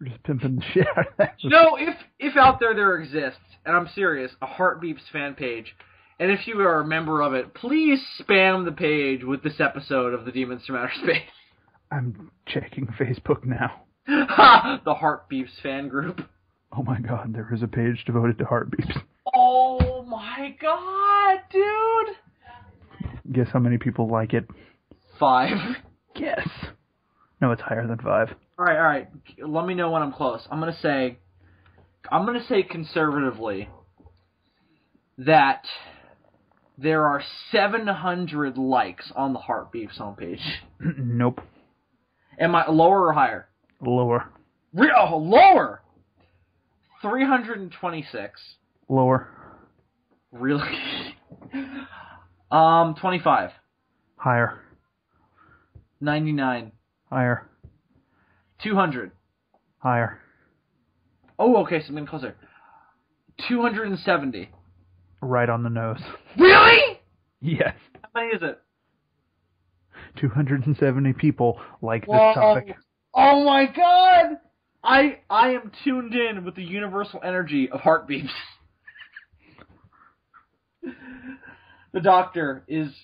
We're just pimping the shit out of that. If out there exists, and I'm serious, a Heartbeeps fan page, and if you are a member of it, please spam the page with this episode of the Demons from Outer Space. I'm checking Facebook now. The Heartbeeps fan group. Oh my god, there is a page devoted to Heartbeeps. Oh my god, dude! Guess how many people like it? 5. Guess. No, it's higher than 5. Alright. Let me know when I'm close. I'm gonna say conservatively that there are 700 likes on the Heartbeeps homepage. Nope. Am I lower or higher? Lower. Lower! 326. Lower. Really? 25. Higher. 99. Higher. 200. Higher. Oh, okay, so I'm getting closer. 270. Right on the nose. Really? Yes. How many is it? 270 people like this Whoa. topic. Oh my god! I am tuned in with the universal energy of Heartbeeps. The doctor even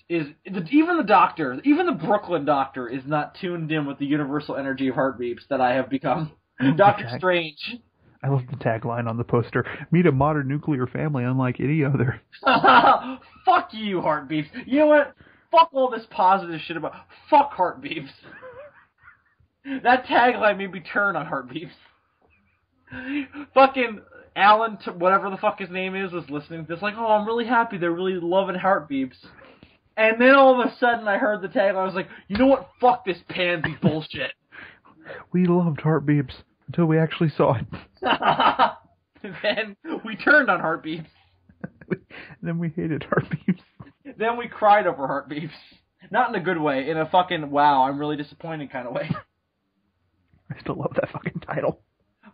the Brooklyn doctor is not tuned in with the universal energy of Heartbeeps that I have become. Dr. Strange. I love the tagline on the poster. Meet a modern nuclear family unlike any other. Fuck you, Heartbeeps. You know what? Fuck all this positive shit about... Fuck Heartbeeps. That tagline made me turn on Heartbeeps. Fucking Alan, whatever the fuck his name is, was listening to this like, oh, I'm really happy they're really loving Heartbeeps. And then all of a sudden I heard the tagline, I was like, you know what? Fuck this pansy bullshit. We loved Heartbeeps until we actually saw it. Then we turned on Heartbeeps. Then we hated Heartbeeps. Then we cried over Heartbeeps. Not in a good way, in a fucking, wow, I'm really disappointed kind of way. I still love that fucking title.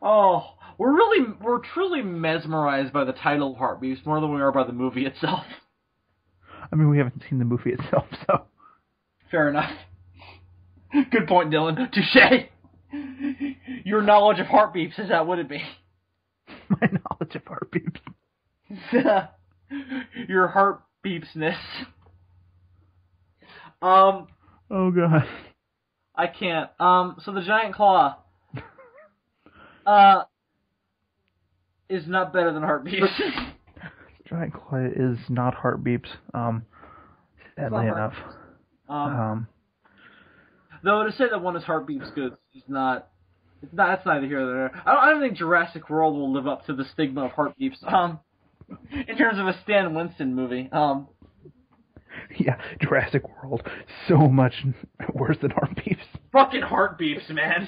Oh, we're truly mesmerized by the title of Heartbeeps more than we are by the movie itself. I mean, we haven't seen the movie itself, so. Fair enough. Good point, Dylan. Touché. Your knowledge of Heartbeeps is what would it be? My knowledge of Heartbeeps. Your Heartbeepsness. Oh god. I can't. So the giant claw is not better than Heartbeeps. Giant claw is not Heartbeeps. Sadly enough. Though to say that one is Heartbeeps good is not. That's neither here nor there. I don't think Jurassic World will live up to the stigma of Heartbeeps. In terms of a Stan Winston movie. Yeah, Jurassic World, so much worse than Heartbeeps. Fucking Heartbeeps, man.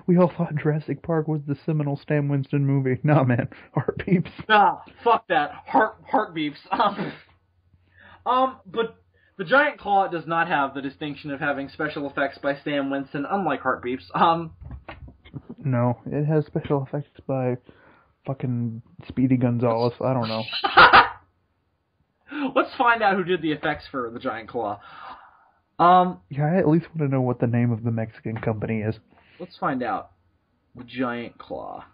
We all thought Jurassic Park was the seminal Stan Winston movie. Nah, man, Heartbeeps. Nah, fuck that. Heartbeeps. But the giant claw does not have the distinction of having special effects by Stan Winston, unlike Heartbeeps. No, it has special effects by fucking Speedy Gonzales. I don't know. Let's find out who did the effects for the giant claw. Yeah, I at least want to know what the name of the Mexican company is. Let's find out. The giant claw.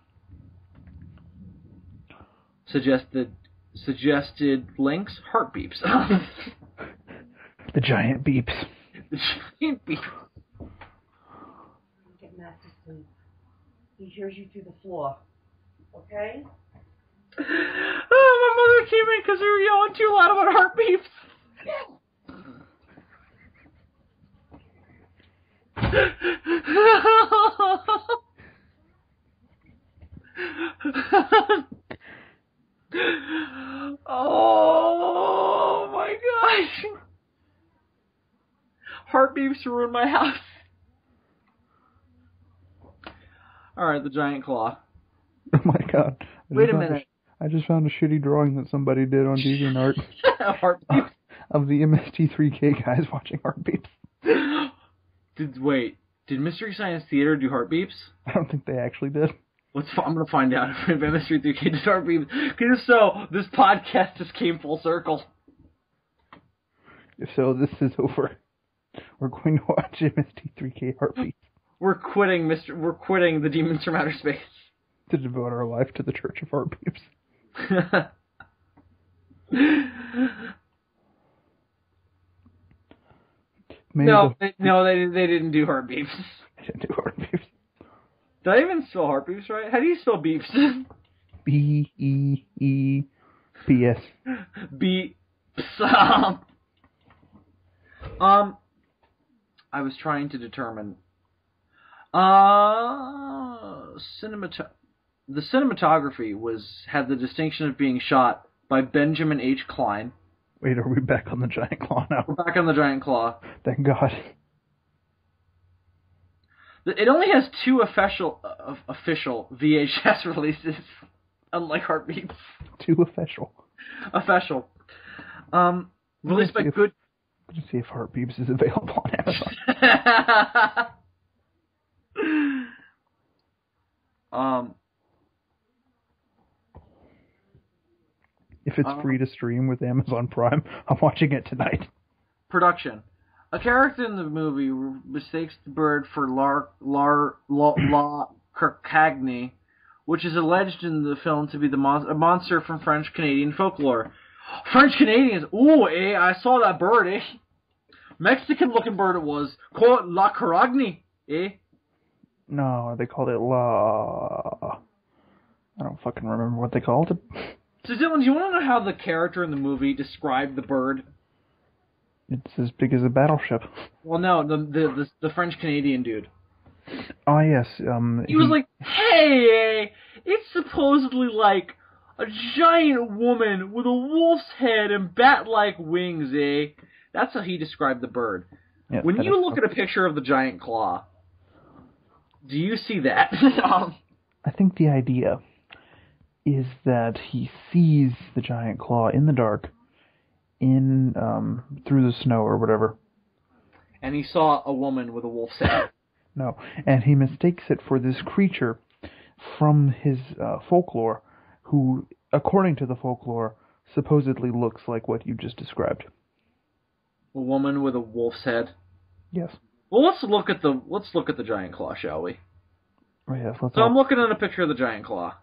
Suggested links? Heartbeeps. The giant beeps. The giant beeps. Get Matt to sleep. He hears you through the floor. Okay? Oh, my mother came in because we were yelling too loud about Heartbeeps. Oh my gosh. Heartbeeps ruined my house. Alright, the giant claw. Oh my god. Wait a minute. I just found a shitty drawing that somebody did on DeviantArt. Heartbeeps. Of the MST3K guys watching Heartbeeps. Wait. Did Mystery Science Theater do Heartbeeps? I don't think they actually did. I'm going to find out if Mystery 3K did Heartbeeps. Because if so, this podcast just came full circle. If so, this is over. We're going to watch MST3K Heartbeats. We're quitting the Demons from Outer Space. To devote our life to the Church of Heartbeeps. No, they didn't do Heartbeeps. They didn't do Heartbeeps. Did I even spell Heartbeeps right? How do you spell beeps? B-E-E-P-S. Beeps. I was trying to determine. The cinematography had the distinction of being shot by Benjamin H. Klein. Wait, are we back on the giant claw now? We're back on the giant claw. Thank God. It only has 2 official VHS releases, unlike Heartbeeps. 2 official. Official. Released by good... Let's see if Heartbeeps is available on Amazon. If it's free to stream with Amazon Prime, I'm watching it tonight. Production. A character in the movie mistakes the bird for La Carcagne, which is alleged in the film to be a monster from French-Canadian folklore. French-Canadians, ooh, I saw that bird, Mexican-looking bird it was. Call it La Carcagne, No, they called it La... I don't fucking remember what they called it. So, Dylan, do you want to know how the character in the movie described the bird? It's as big as a battleship. Well, no, the French-Canadian dude. Oh, yes. He was like, hey, it's supposedly like a giant woman with a wolf's head and bat-like wings, That's how he described the bird. Yeah, when you look at a picture of the giant claw, do you see that? I think the idea is that he sees the giant claw in the dark, through the snow or whatever. And he saw a woman with a wolf's head. No, and he mistakes it for this creature from his folklore, who, according to the folklore, supposedly looks like what you just described. A woman with a wolf's head. Yes. Well, let's look at the giant claw, shall we? Oh, yes. I'm looking at a picture of the giant claw.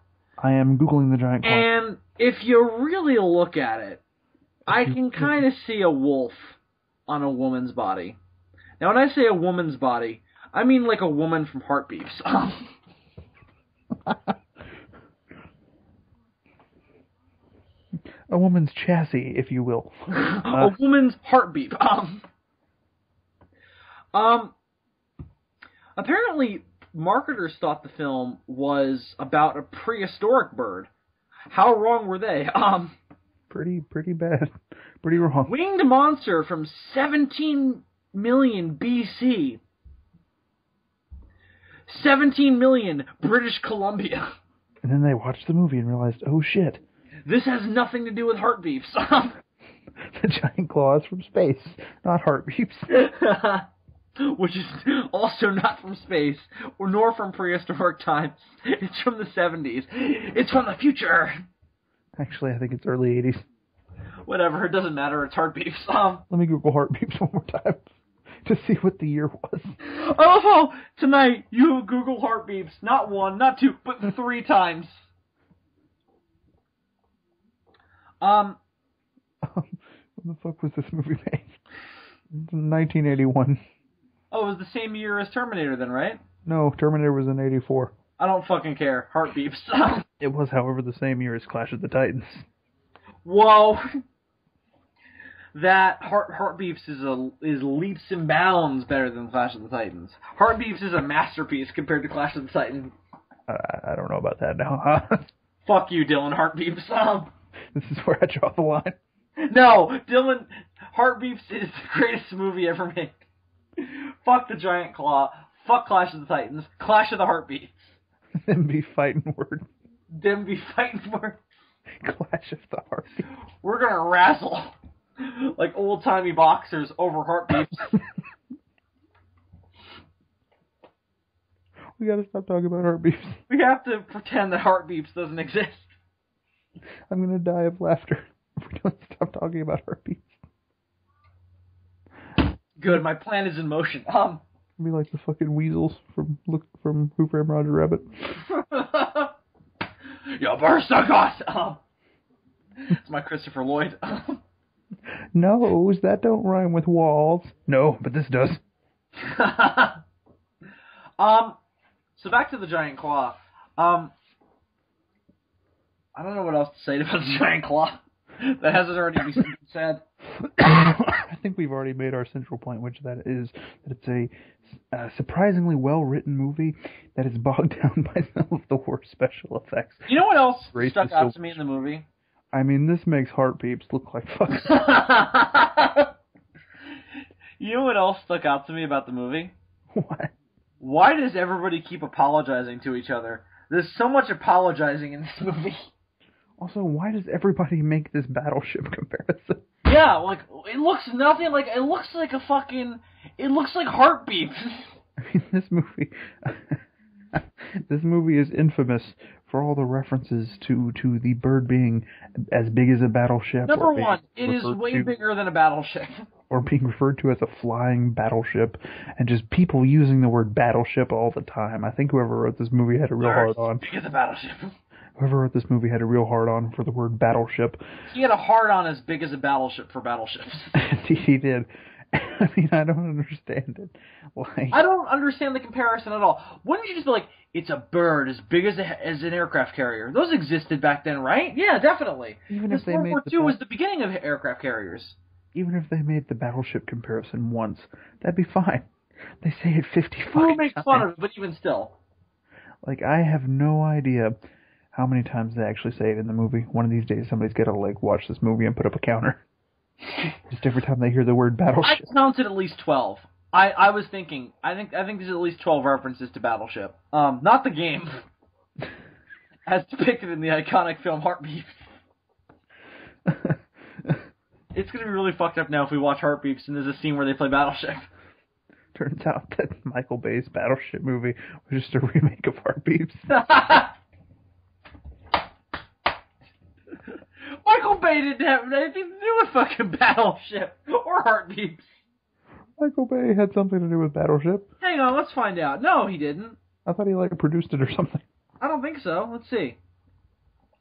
I am Googling the giant claw. And if you really look at it, I can kind of see a wolf on a woman's body. Now, when I say a woman's body, I mean like a woman from Heartbeeps. A woman's chassis, if you will. A woman's heartbeat. Apparently, marketers thought the film was about a prehistoric bird. How wrong were they? Pretty bad. Pretty wrong. Winged monster from 17 million BC. 17 million British Columbia. And then they watched the movie and realized, oh shit. This has nothing to do with Heartbeeps. The giant claws from space, not Heartbeeps. Which is also not from space, or nor from prehistoric times. It's from the 70s. It's from the future. Actually, I think it's early 80s. Whatever, it doesn't matter. It's Heartbeeps. Let me Google Heartbeeps one more time to see what the year was. Oh, tonight you Google Heartbeeps. Not 1, not 2, but 3 times. When the fuck was this movie made? 1981. Oh, it was the same year as Terminator then, right? No, Terminator was in 84. I don't fucking care. Heartbeeps. It was, however, the same year as Clash of the Titans. Whoa. That Heartbeeps is leaps and bounds better than Clash of the Titans. Heartbeeps is a masterpiece compared to Clash of the Titans. I don't know about that now. Fuck you, Dylan. Heartbeeps. This is where I draw the line. No, Dylan. Heartbeeps is the greatest movie ever made. Fuck the Giant Claw. Fuck Clash of the Titans. Clash of the Heartbeats. Them be fighting words. Them be fighting words. Clash of the Heartbeats. We're gonna wrestle like old-timey boxers over Heartbeeps. We gotta stop talking about Heartbeeps. We have to pretend that Heartbeeps doesn't exist. I'm gonna die of laughter if we don't stop talking about Heartbeeps. Good, my plan is in motion. It'll be like the fucking weasels from Who Framed Roger Rabbit. Yo, Burstagus! It's my Christopher Lloyd. Nose, that don't rhyme with walls. No, but this does. So back to the giant claw. I don't know what else to say about the giant claw. That hasn't already been said. I think we've already made our central point, which that is that it's a surprisingly well-written movie that is bogged down by some of the worst special effects. You know what else Race stuck is out so- to me in the movie? I mean, this makes Heartbeeps look like fucking... You know what else stuck out to me about the movie? What? Why does everybody keep apologizing to each other? There's so much apologizing in this movie. Also, why does everybody make this battleship comparison? Yeah, like, it looks nothing like... It looks like a fucking... It looks like Heartbeeps. I mean, this movie... this movie is infamous for all the references to the bird being as big as a battleship. Number one, it is way bigger than a battleship. Or being referred to as a flying battleship, and just people using the word battleship all the time. I think whoever wrote this movie had a real hard-on. Big as a battleship. Whoever wrote this movie had a real hard-on for the word battleship. He had a hard-on as big as a battleship for battleships. He did. I mean, I don't understand it. Like, I don't understand the comparison at all. Wouldn't you just be like, it's a bird as big as an aircraft carrier? Those existed back then, right? Yeah, definitely. Even if they World made War the II was the beginning of aircraft carriers. even if they made the battleship comparison once, that'd be fine. They say it 50 Who fucking makes times. fun of it, but even still. Like, I have no idea how many times they actually say it in the movie. One of these days, somebody's got to, like, watch this movie and put up a counter. Just every time they hear the word I battleship. counted at least 12. I was thinking, I think there's at least 12 references to Battleship. Not the game. As depicted in the iconic film Heartbeeps. It's going to be really fucked up now if we watch Heartbeeps and there's a scene where they play Battleship. Turns out that Michael Bay's Battleship movie was just a remake of Heartbeeps. Michael Bay didn't have anything to do with fucking Battleship or Heartbeeps. Michael Bay had something to do with Battleship. Hang on, let's find out. No, he didn't. I thought he, like, produced it or something. I don't think so. Let's see.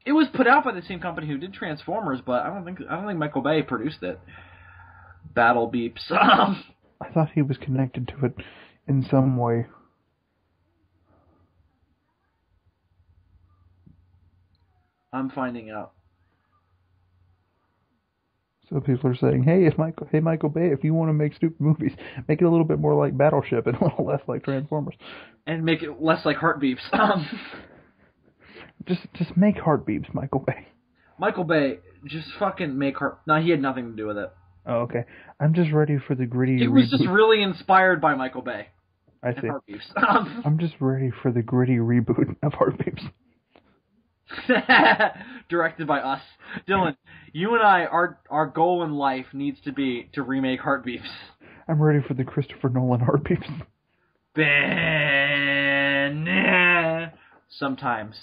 It was put out by the same company who did Transformers, but I don't think Michael Bay produced it. Battle Beeps. I thought he was connected to it in some way. I'm finding out. So people are saying, hey, Michael Bay, if you want to make stupid movies, make it a little bit more like Battleship and a little less like Transformers. And make it less like Heartbeeps. Just make Heartbeeps, Michael Bay. Michael Bay, just fucking make Heart... No, he had nothing to do with it. Oh, okay. I'm just ready for the gritty It was reboot. just really inspired by Michael Bay. I And see. Heartbeeps. I'm just ready for the gritty reboot of Heartbeeps. Directed by us. Dylan, you and I, our goal in life needs to be to remake Heartbeeps. I'm ready for the Christopher Nolan Heartbeeps. Sometimes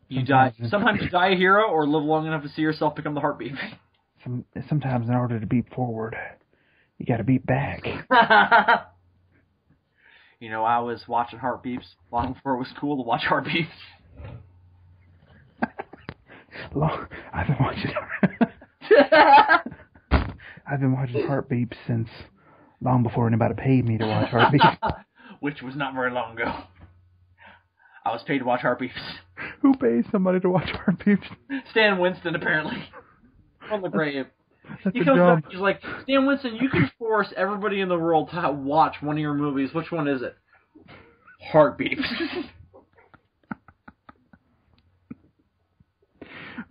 you die. Sometimes you die a hero, or live long enough to see yourself become the Heartbeep. Sometimes in order to beat forward, you gotta beat back. You know, I was watching Heartbeeps long before it was cool to watch Heartbeeps. I've been watching Heartbeeps since long before anybody paid me to watch Heartbeeps. Which was not very long ago. I was paid to watch Heartbeeps. Who pays somebody to watch Heartbeeps? Stan Winston, apparently. From the grave. That's He a comes job. back, he's like, Stan Winston, you can force everybody in the world to watch one of your movies. Which one is it? Heartbeeps.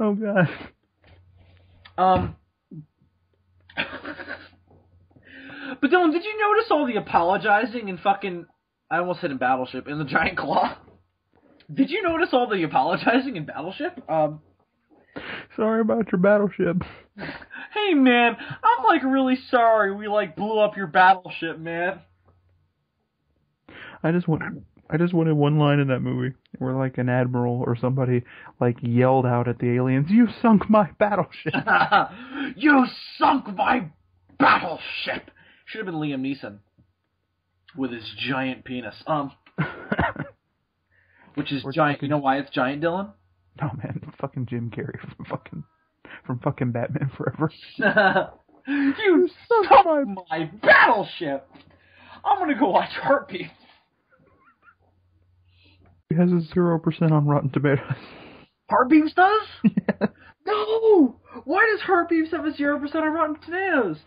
Oh, God. But Dylan, did you notice all the apologizing in fucking... I almost said in Battleship, in the Giant Claw. Did you notice all the apologizing in Battleship? Sorry about your battleship. Hey, man, I'm, like, really sorry we, like, blew up your battleship, man. I just I just wanted one line in that movie where like an admiral or somebody like yelled out at the aliens, "You sunk my battleship!" You sunk my battleship! Should have been Liam Neeson with his giant penis. Which is giant. You know why it's giant, Dylan? No, man, it's fucking Jim Carrey from fucking Batman Forever. You sunk my battleship! I'm gonna go watch Heartbeeps. It has a 0% on Rotten Tomatoes. Heartbeeps does? Yeah. No! Why does Heartbeeps have a 0% on Rotten Tomatoes?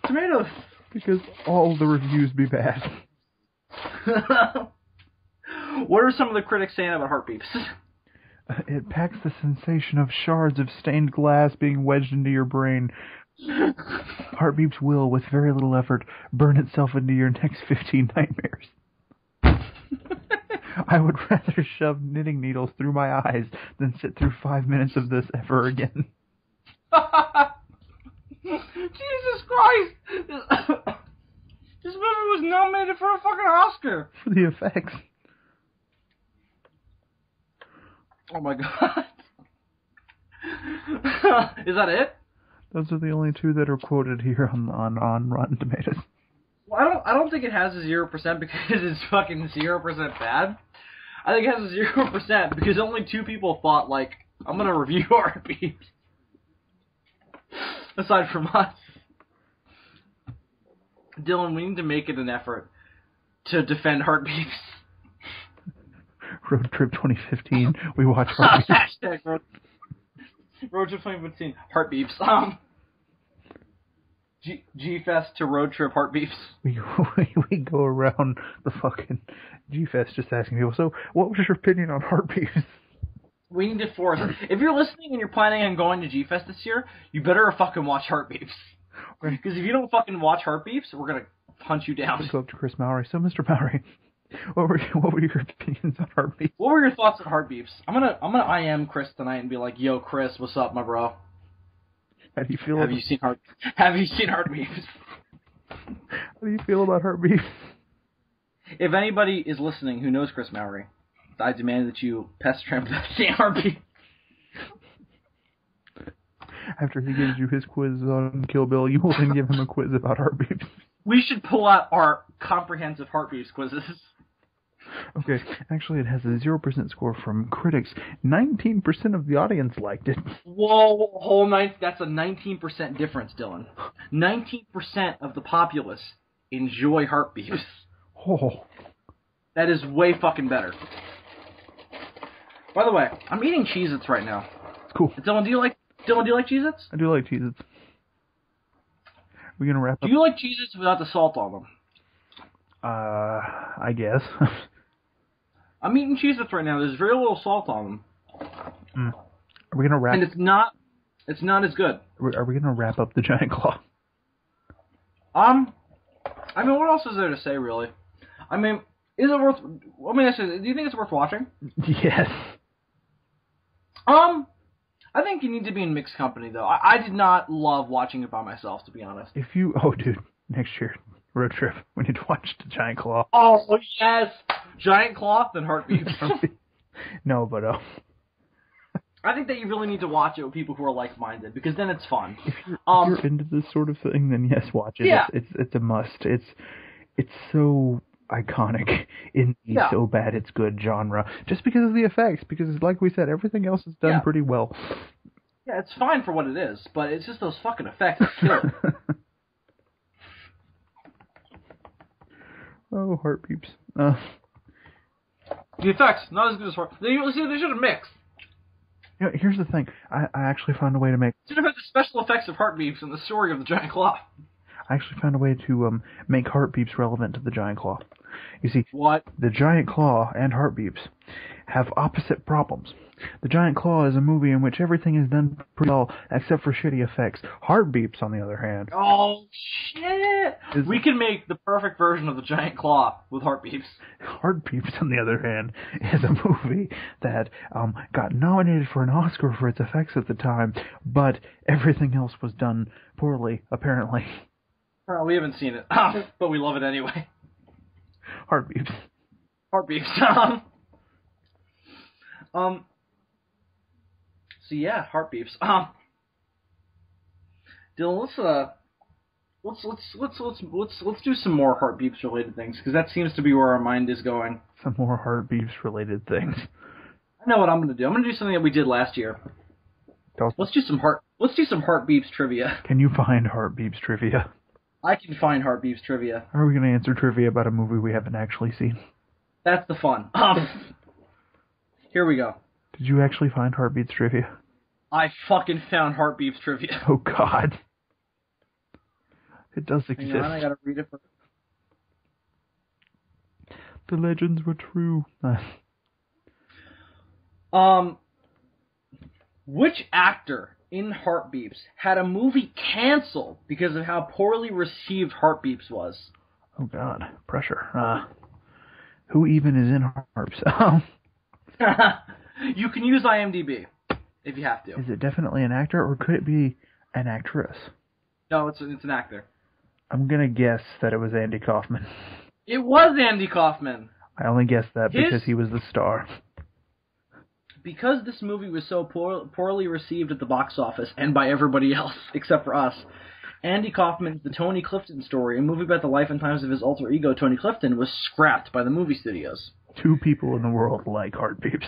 Because all the reviews be bad. What are some of the critics saying about Heartbeeps? It packs the sensation of shards of stained glass being wedged into your brain. Heartbeeps will, with very little effort, burn itself into your next 15 nightmares. I would rather shove knitting needles through my eyes than sit through 5 minutes of this ever again. Jesus Christ! This movie was nominated for a fucking Oscar! For the effects. Oh my god. Is that it? Those are the only two that are quoted here on Rotten Tomatoes. Well, I don't think it has a 0% because it's fucking 0% bad. I think it has a 0% because only 2 people thought, like, I'm gonna review Heartbeeps. Aside from us. Dylan, we need to make it an effort to defend Heartbeeps. Road Trip 2015, we watch Heartbeeps. Hashtag Road Trip 2015, Heartbeeps. G-Fest to Road Trip Heartbeeps. We go around the fucking G-Fest just asking people, so what was your opinion on Heartbeeps? We need to force. If you're listening and you're planning on going to G-Fest this year, you better fucking watch Heartbeeps. Because if you don't fucking watch Heartbeeps, we're gonna hunt you down. Go up to Chris Mowry. So, Mr. Mowry, what were your opinions on Heartbeeps? What were your thoughts on Heartbeeps? I'm gonna IM Chris tonight and be like, "Yo, Chris, what's up, my bro? How do you feel? Have you seen Heartbeeps? How do you feel about Heartbeeps? If anybody is listening who knows Chris Mowry, I demand that you pester him to see Heartbeeps. After he gives you his quiz on Kill Bill, you will then give him a quiz about Heartbeeps. We should pull out our comprehensive Heartbeeps quizzes. Okay, actually it has a 0% score from critics. 19% of the audience liked it. Whoa, that's a 19% difference, Dylan. 19% of the populace enjoy Heartbeeps. Oh. That is way fucking better. By the way, I'm eating Cheez-Its right now. It's cool. Dylan, do you like Cheez-Its? I do like Cheez-Its. We're gonna wrap up. Do you like Cheez-Its without the salt on them? I guess. I'm eating Cheez-Its right now. There's very little salt on them. Are we gonna wrap? And it's not as good. Are we gonna wrap up the Giant Claw? I mean, what else is there to say, really? I mean, is it worth? Let me ask you: do you think it's worth watching? Yes. I think you need to be in mixed company, though. I did not love watching it by myself, to be honest. Dude, next year, road trip, we need to watch the Giant Claw. Oh, yes! Giant Claw, then Heartbeeps. No, but, I think that you really need to watch it with people who are like-minded, because then it's fun. If you're into this sort of thing, then yes, watch it. Yeah. It's a must. It's so iconic in the so bad it's good genre, just because of the effects, because like we said, everything else is done pretty well. Yeah, it's fine for what it is, but it's just those fucking effects that kill. Oh, Heartbeeps. The effects, not as good as Heartbeeps. They should have mixed. You know, here's the thing. I actually found a way to make... Should have had the special effects of Heartbeeps and the story of the Giant Claw. I actually found a way to make Heartbeeps relevant to the Giant Claw. You see, what? The Giant Claw and Heartbeeps have opposite problems. The Giant Claw is a movie in which everything is done pretty well, except for shitty effects. Heartbeeps, on the other hand... Oh, shit! We can make the perfect version of the Giant Claw with Heartbeeps. Heartbeeps, on the other hand, is a movie that got nominated for an Oscar for its effects at the time, but everything else was done poorly, apparently. We haven't seen it, but we love it anyway. Heartbeeps. Heartbeeps. So yeah, Heartbeeps. Dylan, let's do some more Heartbeeps related things, because that seems to be where our mind is going. Some more Heartbeeps related things. I know what I'm gonna do. I'm gonna do something that we did last year. Let's do some Heartbeeps trivia. Can you find Heartbeeps trivia? I can find Heartbeeps trivia. Are we going to answer trivia about a movie we haven't actually seen? That's the fun. Here we go. Did you actually find Heartbeeps trivia? I fucking found Heartbeeps trivia. Oh, God. It does exist. Hang on, I gotta read it first. The legends were true. Which actor in Heartbeeps had a movie canceled because of how poorly received Heartbeeps was? Oh, God. Pressure. Who even is in Heartbeeps? You can use IMDb if you have to. Is it definitely an actor, or could it be an actress? No, it's an actor. I'm going to guess that it was Andy Kaufman. It was Andy Kaufman. I only guessed that because he was the star. Because this movie was so poorly received at the box office and by everybody else except for us, Andy Kaufman's The Tony Clifton Story, a movie about the life and times of his alter ego Tony Clifton, was scrapped by the movie studios. 2 people in the world like Heartbeeps.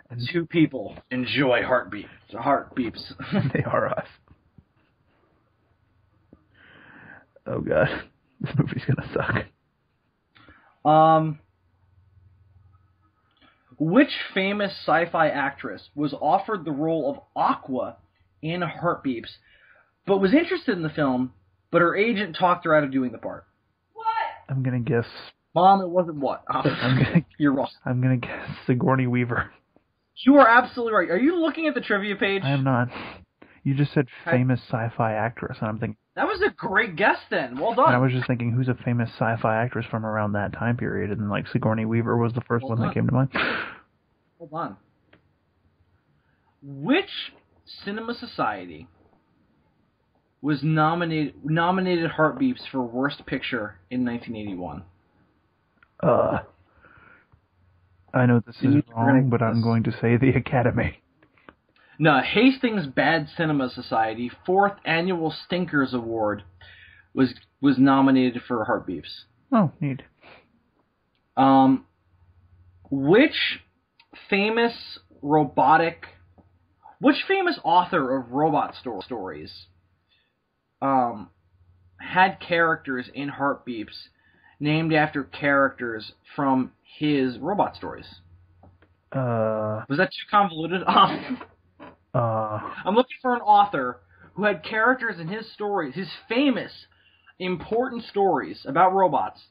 And 2 people enjoy Heartbeeps. They are us. Oh, God. This movie's gonna suck. Which famous sci-fi actress was offered the role of Aqua in Heartbeeps, but was interested in the film, but her agent talked her out of doing the part? What? I'm gonna guess... Mom, it wasn't what? You're wrong. I'm gonna guess Sigourney Weaver. You are absolutely right. Are you looking at the trivia page? I am not. You just said famous sci-fi actress, and I'm thinking... That was a great guess then. Well done. And I was just thinking, who's a famous sci-fi actress from around that time period? And, like, Sigourney Weaver was the first one that came to mind. Hold on. Which cinema society was nominated Heartbeeps for Worst Picture in 1981? I know this is wrong, but I'm going to say the Academy. No, Hastings Bad Cinema Society 4th Annual Stinkers Award was nominated for Heartbeeps. Oh, neat. Which famous author of robot stories had characters in Heartbeeps named after characters from his robot stories? Was that too convoluted? I'm looking for an author who had characters in his stories, his famous, important stories about robots.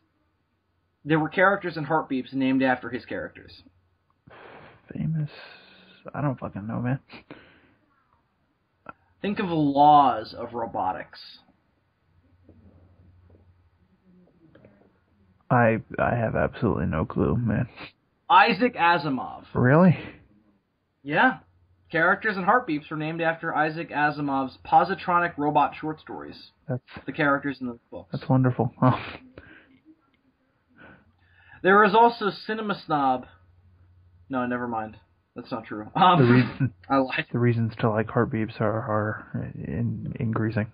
There were characters in Heartbeeps named after his characters. Famous? I don't fucking know, man. Think of the laws of robotics. I have absolutely no clue, man. Isaac Asimov. Really? Yeah. Characters in Heartbeeps were named after Isaac Asimov's positronic robot short stories. That's the characters in the books. That's wonderful. Oh. There is also Cinema Snob. No, never mind. That's not true. I lied. The reasons to like Heartbeeps are increasing.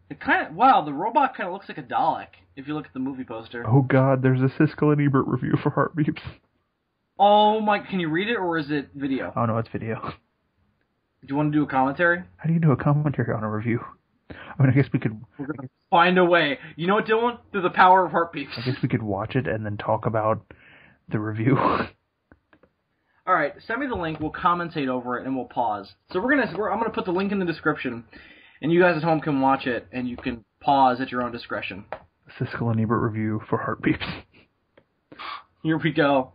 It the robot kind of looks like a Dalek if you look at the movie poster. Oh God, there's a Siskel and Ebert review for Heartbeeps. Oh my, can you read it or is it video? Oh no, it's video. Do you want to do a commentary? How do you do a commentary on a review? I mean, I guess we could... We're going to find a way. You know what, Dylan? Through the power of Heartbeeps. I guess we could watch it and then talk about the review. Alright, send me the link, we'll commentate over it, and we'll pause. So I'm gonna put the link in the description, and you guys at home can watch it, and you can pause at your own discretion. Siskel and Ebert review for Heartbeeps. Here we go.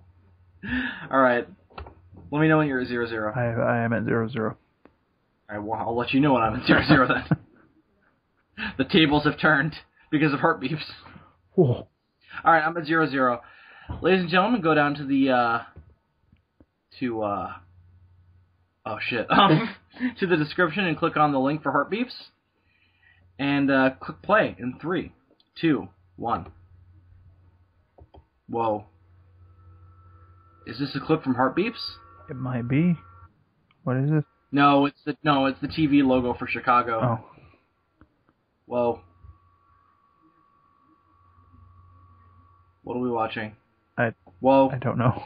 Alright. Let me know when you're at 0-0. I am at 0-0. Alright, well, I'll let you know when I'm at 0-0 then. The tables have turned because of Heartbeeps. Whoa. Alright, I'm at 0-0. Ladies and gentlemen, go down to the, to the description and click on the link for Heartbeeps. And, click play in 3, 2, 1. Whoa. Is this a clip from Heartbeeps? It might be. What is this? No, it's the TV logo for Chicago. Oh. Whoa. What are we watching? Whoa. I don't know.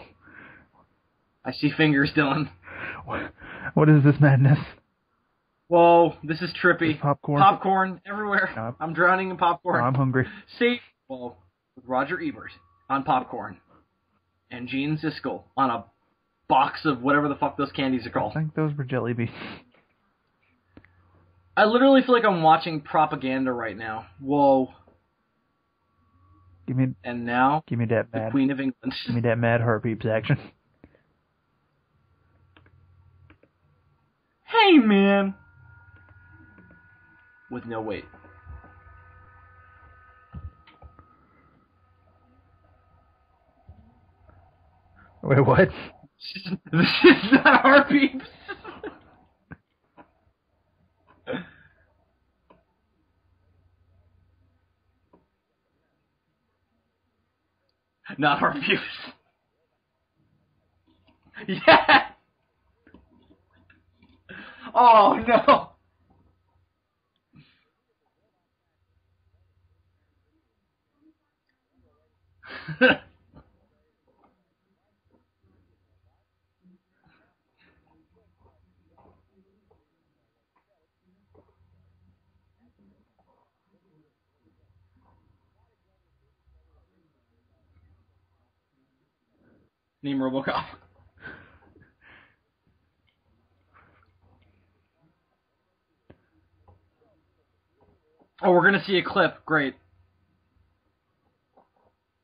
I see fingers, Dylan. What is this madness? Whoa, this is trippy. There's popcorn. Popcorn everywhere. No. I'm drowning in popcorn. No, I'm hungry. See, well, with Roger Ebert on popcorn, and Gene Siskel on a box of whatever the fuck those candies are called. I think those were jelly beans. I literally feel like I'm watching propaganda right now. Whoa. And now, give me that the mad Queen of England. Give me that mad Heartbeeps action. Hey, man! With no weight. Wait, what? This is not Heartbeeps! Not Heartbeeps. Yeah! Oh, no! Name RoboCop. Oh, we're gonna see a clip. Great.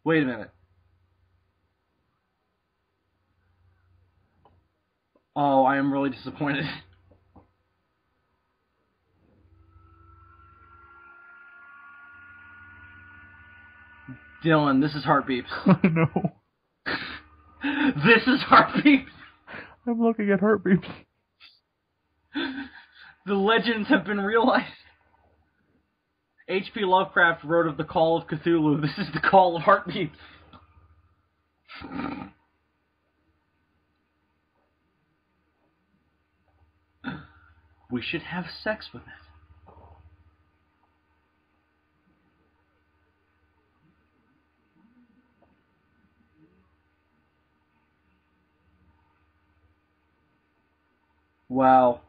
Wait a minute. Oh, I am really disappointed. Dylan, this is Heartbeeps. No. This is Heartbeeps. I'm looking at Heartbeeps. The legends have been realized. H.P. Lovecraft wrote of the Call of Cthulhu. This is the Call of Heartbeeps. We should have sex with it. Wow.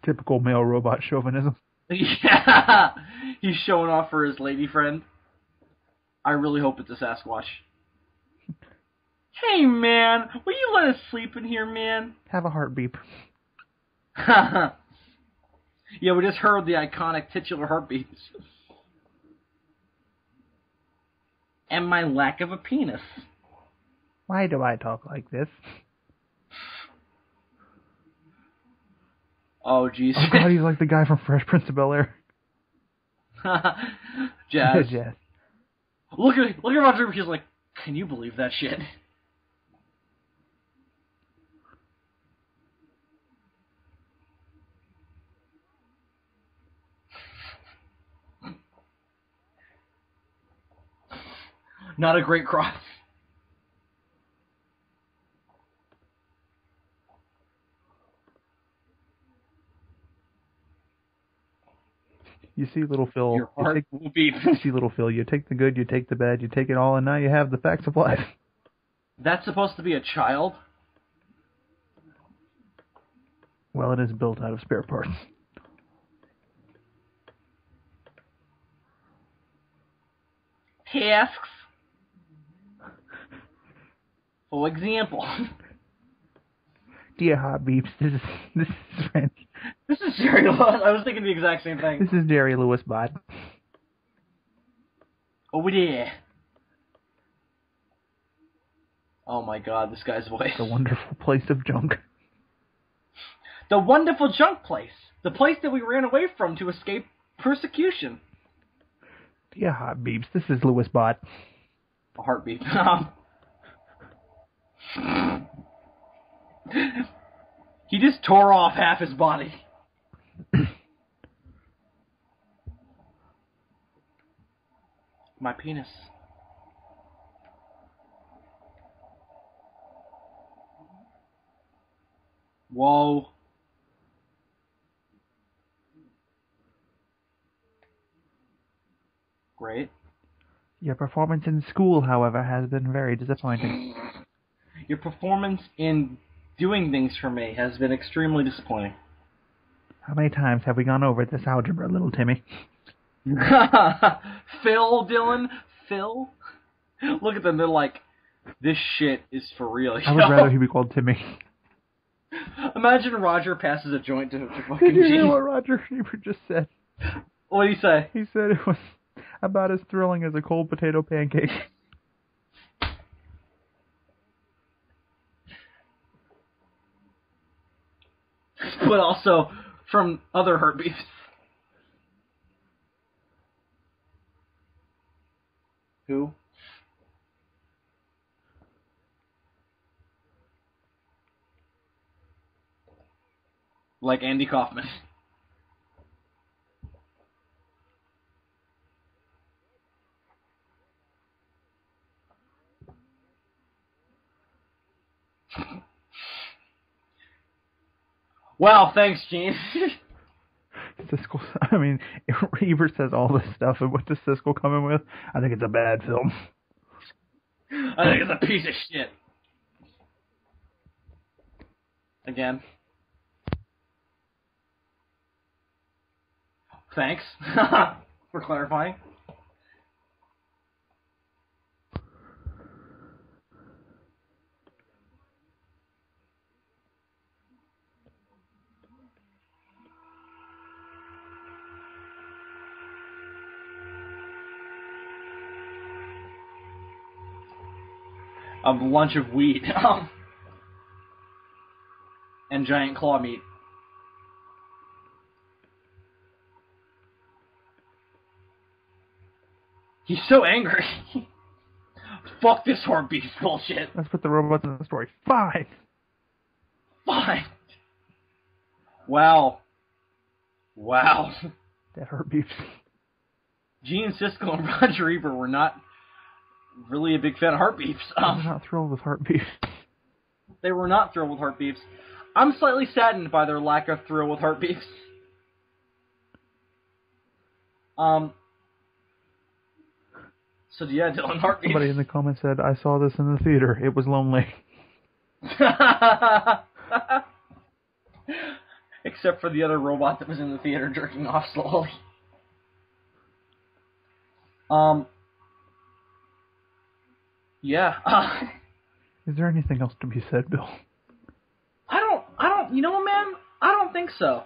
Typical male robot chauvinism. Yeah! He's showing off for his lady friend. I really hope it's a Sasquatch. Hey, man! Will you let us sleep in here, man? Have a heartbeep. Yeah, we just heard the iconic titular Heartbeeps. And my lack of a penis. Why do I talk like this? Oh, jeez. Oh god, he's like the guy from Fresh Prince of Bel-Air. Jazz. Jazz. Look at Roger. He's like, can you believe that shit? Not a great cross. You see, little Phil. Your heart will beat. You see, little Phil. You take the good, you take the bad, you take it all, and now you have the facts of life. That's supposed to be a child? Well, it is built out of spare parts. Tasks. For example. Dear Heartbeeps, this is Randy. This is Jerry Lewis. I was thinking the exact same thing. This is Jerry Lewis Bot. Oh, yeah. Oh my god, this guy's voice. The wonderful place of junk. The wonderful junk place. The place that we ran away from to escape persecution. Dear Heartbeeps, this is Lewis Bot. A heartbeat. He just tore off half his body. My penis. Whoa. Great. Your performance in school, however, has been very disappointing. Your performance in doing things for me has been extremely disappointing. How many times have we gone over this algebra, little Timmy? Phil, Dylan? Phil? Look at them, they're like, this shit is for real. I would rather he be called Timmy. Imagine Roger passes a joint to fucking Did you hear Gene. what Roger Ebert just said? What did he say? He said it was about as thrilling as a cold potato pancake. But also from other Heartbeeps. Who? Like Andy Kaufman. Wow, thanks, Gene. Siskel, I mean, if Ebert says all this stuff, and what does Siskel come in with? I think it's a bad film. I think it's a piece of shit. Again. Thanks for clarifying. A lunch of weed. And giant claw meat. He's so angry. Fuck this Heartbeeps bullshit. Let's put the robots in the story. Fine. Fine. Wow. Wow. That Heartbeeps. Gene Siskel and Roger Ebert were not really a big fan of Heartbeeps. I'm not thrilled with Heartbeeps. They were not thrilled with Heartbeeps. I'm slightly saddened by their lack of thrill with Heartbeeps. So yeah, Dylan, Heartbeeps. Somebody in the comments said, I saw this in the theater. It was lonely. Except for the other robot that was in the theater jerking off slowly. Yeah. Is there anything else to be said, Bill? You know what, man? I don't think so.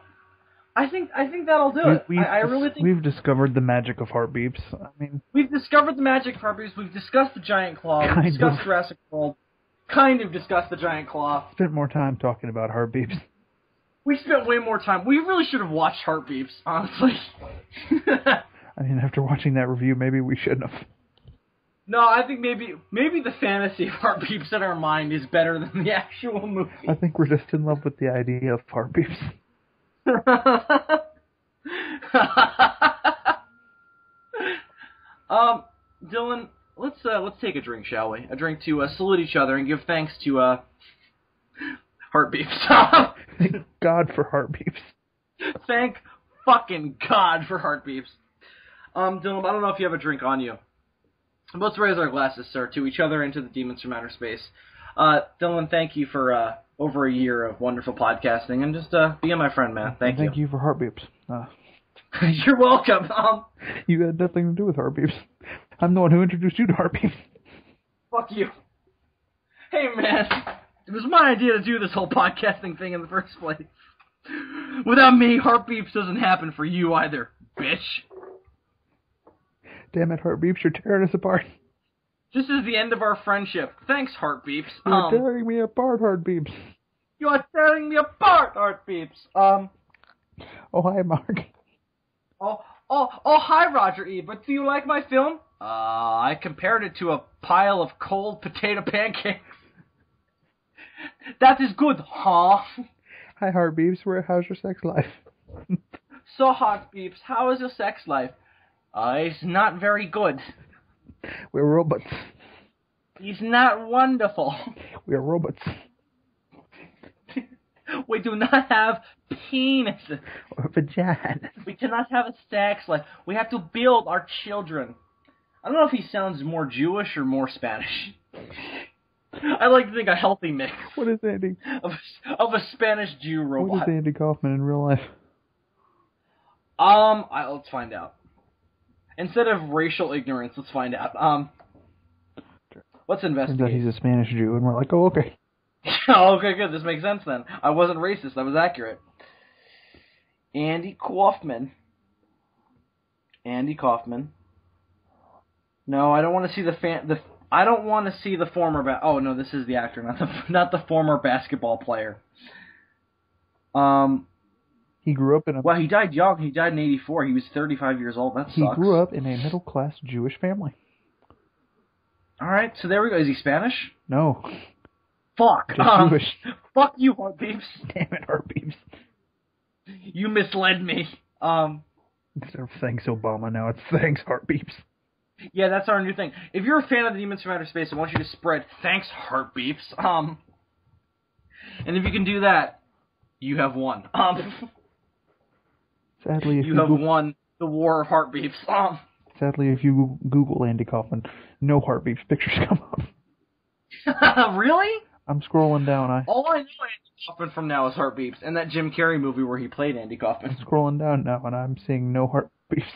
I think that'll do it. I really think we've discovered the magic of Heartbeeps. I mean, we've discovered the magic of Heartbeeps. We've discussed the giant claw. We've discussed Jurassic World. Kind of discussed the giant claw. Spent more time talking about Heartbeeps. We spent way more time. We really should have watched Heartbeeps, honestly. I mean, after watching that review, maybe we shouldn't have. No, I think maybe the fantasy of Heartbeeps in our mind is better than the actual movie. I think we're just in love with the idea of Heartbeeps. Dylan, let's take a drink, shall we? A drink to salute each other and give thanks to Heartbeeps. Thank God for Heartbeeps. Thank fucking God for Heartbeeps. Dylan, I don't know if you have a drink on you. Let's raise our glasses, sir, to each other and to the demons from outer space. Dylan, thank you for over a year of wonderful podcasting, and just being my friend, man. Thank you. Thank you for Heartbeeps. You're welcome. You had nothing to do with Heartbeeps. I'm the one who introduced you to Heartbeeps. Fuck you. Hey, man. It was my idea to do this whole podcasting thing in the first place. Without me, Heartbeeps doesn't happen for you either, bitch. Damn it, Heartbeeps, you're tearing us apart. This is the end of our friendship. Thanks, Heartbeeps. You're tearing me apart, Heartbeeps. You are tearing me apart, Heartbeeps. Oh, hi, Mark. Oh, hi, Roger E. But do you like my film? I compared it to a pile of cold potato pancakes. That is good, huh? Hi, Heartbeeps. How's your sex life? So, Heartbeeps, how is your sex life? It's not very good. We're robots. It's not wonderful. We're robots. We do not have penises. Or vaginas. We cannot have a sex life. We have to build our children. I don't know if he sounds more Jewish or more Spanish. I like to think a healthy mix. What is Andy? Of a Spanish Jew robot. What is Andy Kaufman in real life? Let's find out. Instead of racial ignorance, let's find out. Let's investigate. Turns out he's a Spanish Jew, and we're like, oh, okay. Oh, okay, good. This makes sense then. I wasn't racist. I was accurate. Andy Kaufman. Andy Kaufman. No, I don't want to see I don't want to see the former. Oh no, this is the actor, not the former basketball player. He grew up in a. Well, he died young. He died in '84. He was 35 years old. That sucks. He grew up in a middle-class Jewish family. All right, so there we go. Is he Spanish? No. Fuck. Just Jewish. Fuck you, Heartbeeps. Damn it, Heartbeeps. You misled me. Instead of thanks Obama, now it's thanks Heartbeeps. Yeah, that's our new thing. If you're a fan of the Demons from Outer Space, I want you to spread thanks Heartbeeps. And if you can do that, you have won. Sadly, if you have won the war of Heartbeeps. Sadly, if you Google Andy Kaufman, no Heartbeeps pictures come up. Really? I'm scrolling down. All I know Andy Kaufman from now is Heartbeeps, and that Jim Carrey movie where he played Andy Kaufman. I'm scrolling down now, and I'm seeing no Heartbeeps.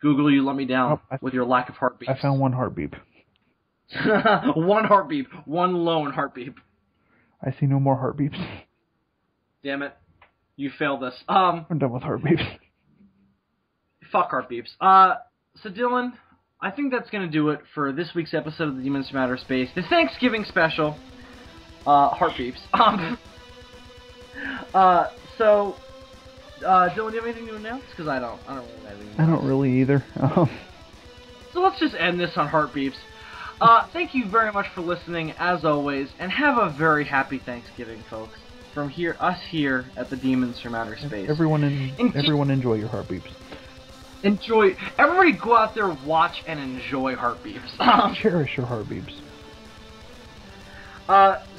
Google, you let me down with your lack of Heartbeeps. I found one Heartbeep. One Heartbeep. One lone Heartbeep. I see no more Heartbeeps. Damn it. You failed us. I'm done with Heartbeeps. Fuck Heartbeeps. So Dylan, I think that's going to do it for this week's episode of the Demons from Outer Space, the Thanksgiving special. Heartbeeps. So, Dylan, do you have anything to announce? Because I don't really have anything. I don't really either. So let's just end this on Heartbeeps. Thank you very much for listening, as always, and have a very happy Thanksgiving, folks. From us here at the Demons from Outer Space. Everyone enjoy your Heartbeeps. Enjoy. Everybody go out there, watch, and enjoy Heartbeeps. Cherish your Heartbeeps.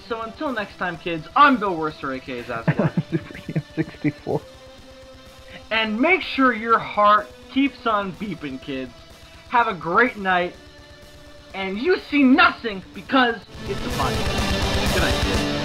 So until next time, kids, I'm Bill Worcester, a.k.a. Zasquatch. Super DM64. And make sure your heart keeps on beeping, kids. Have a great night. And you see nothing because it's a podcast. Good night, kids.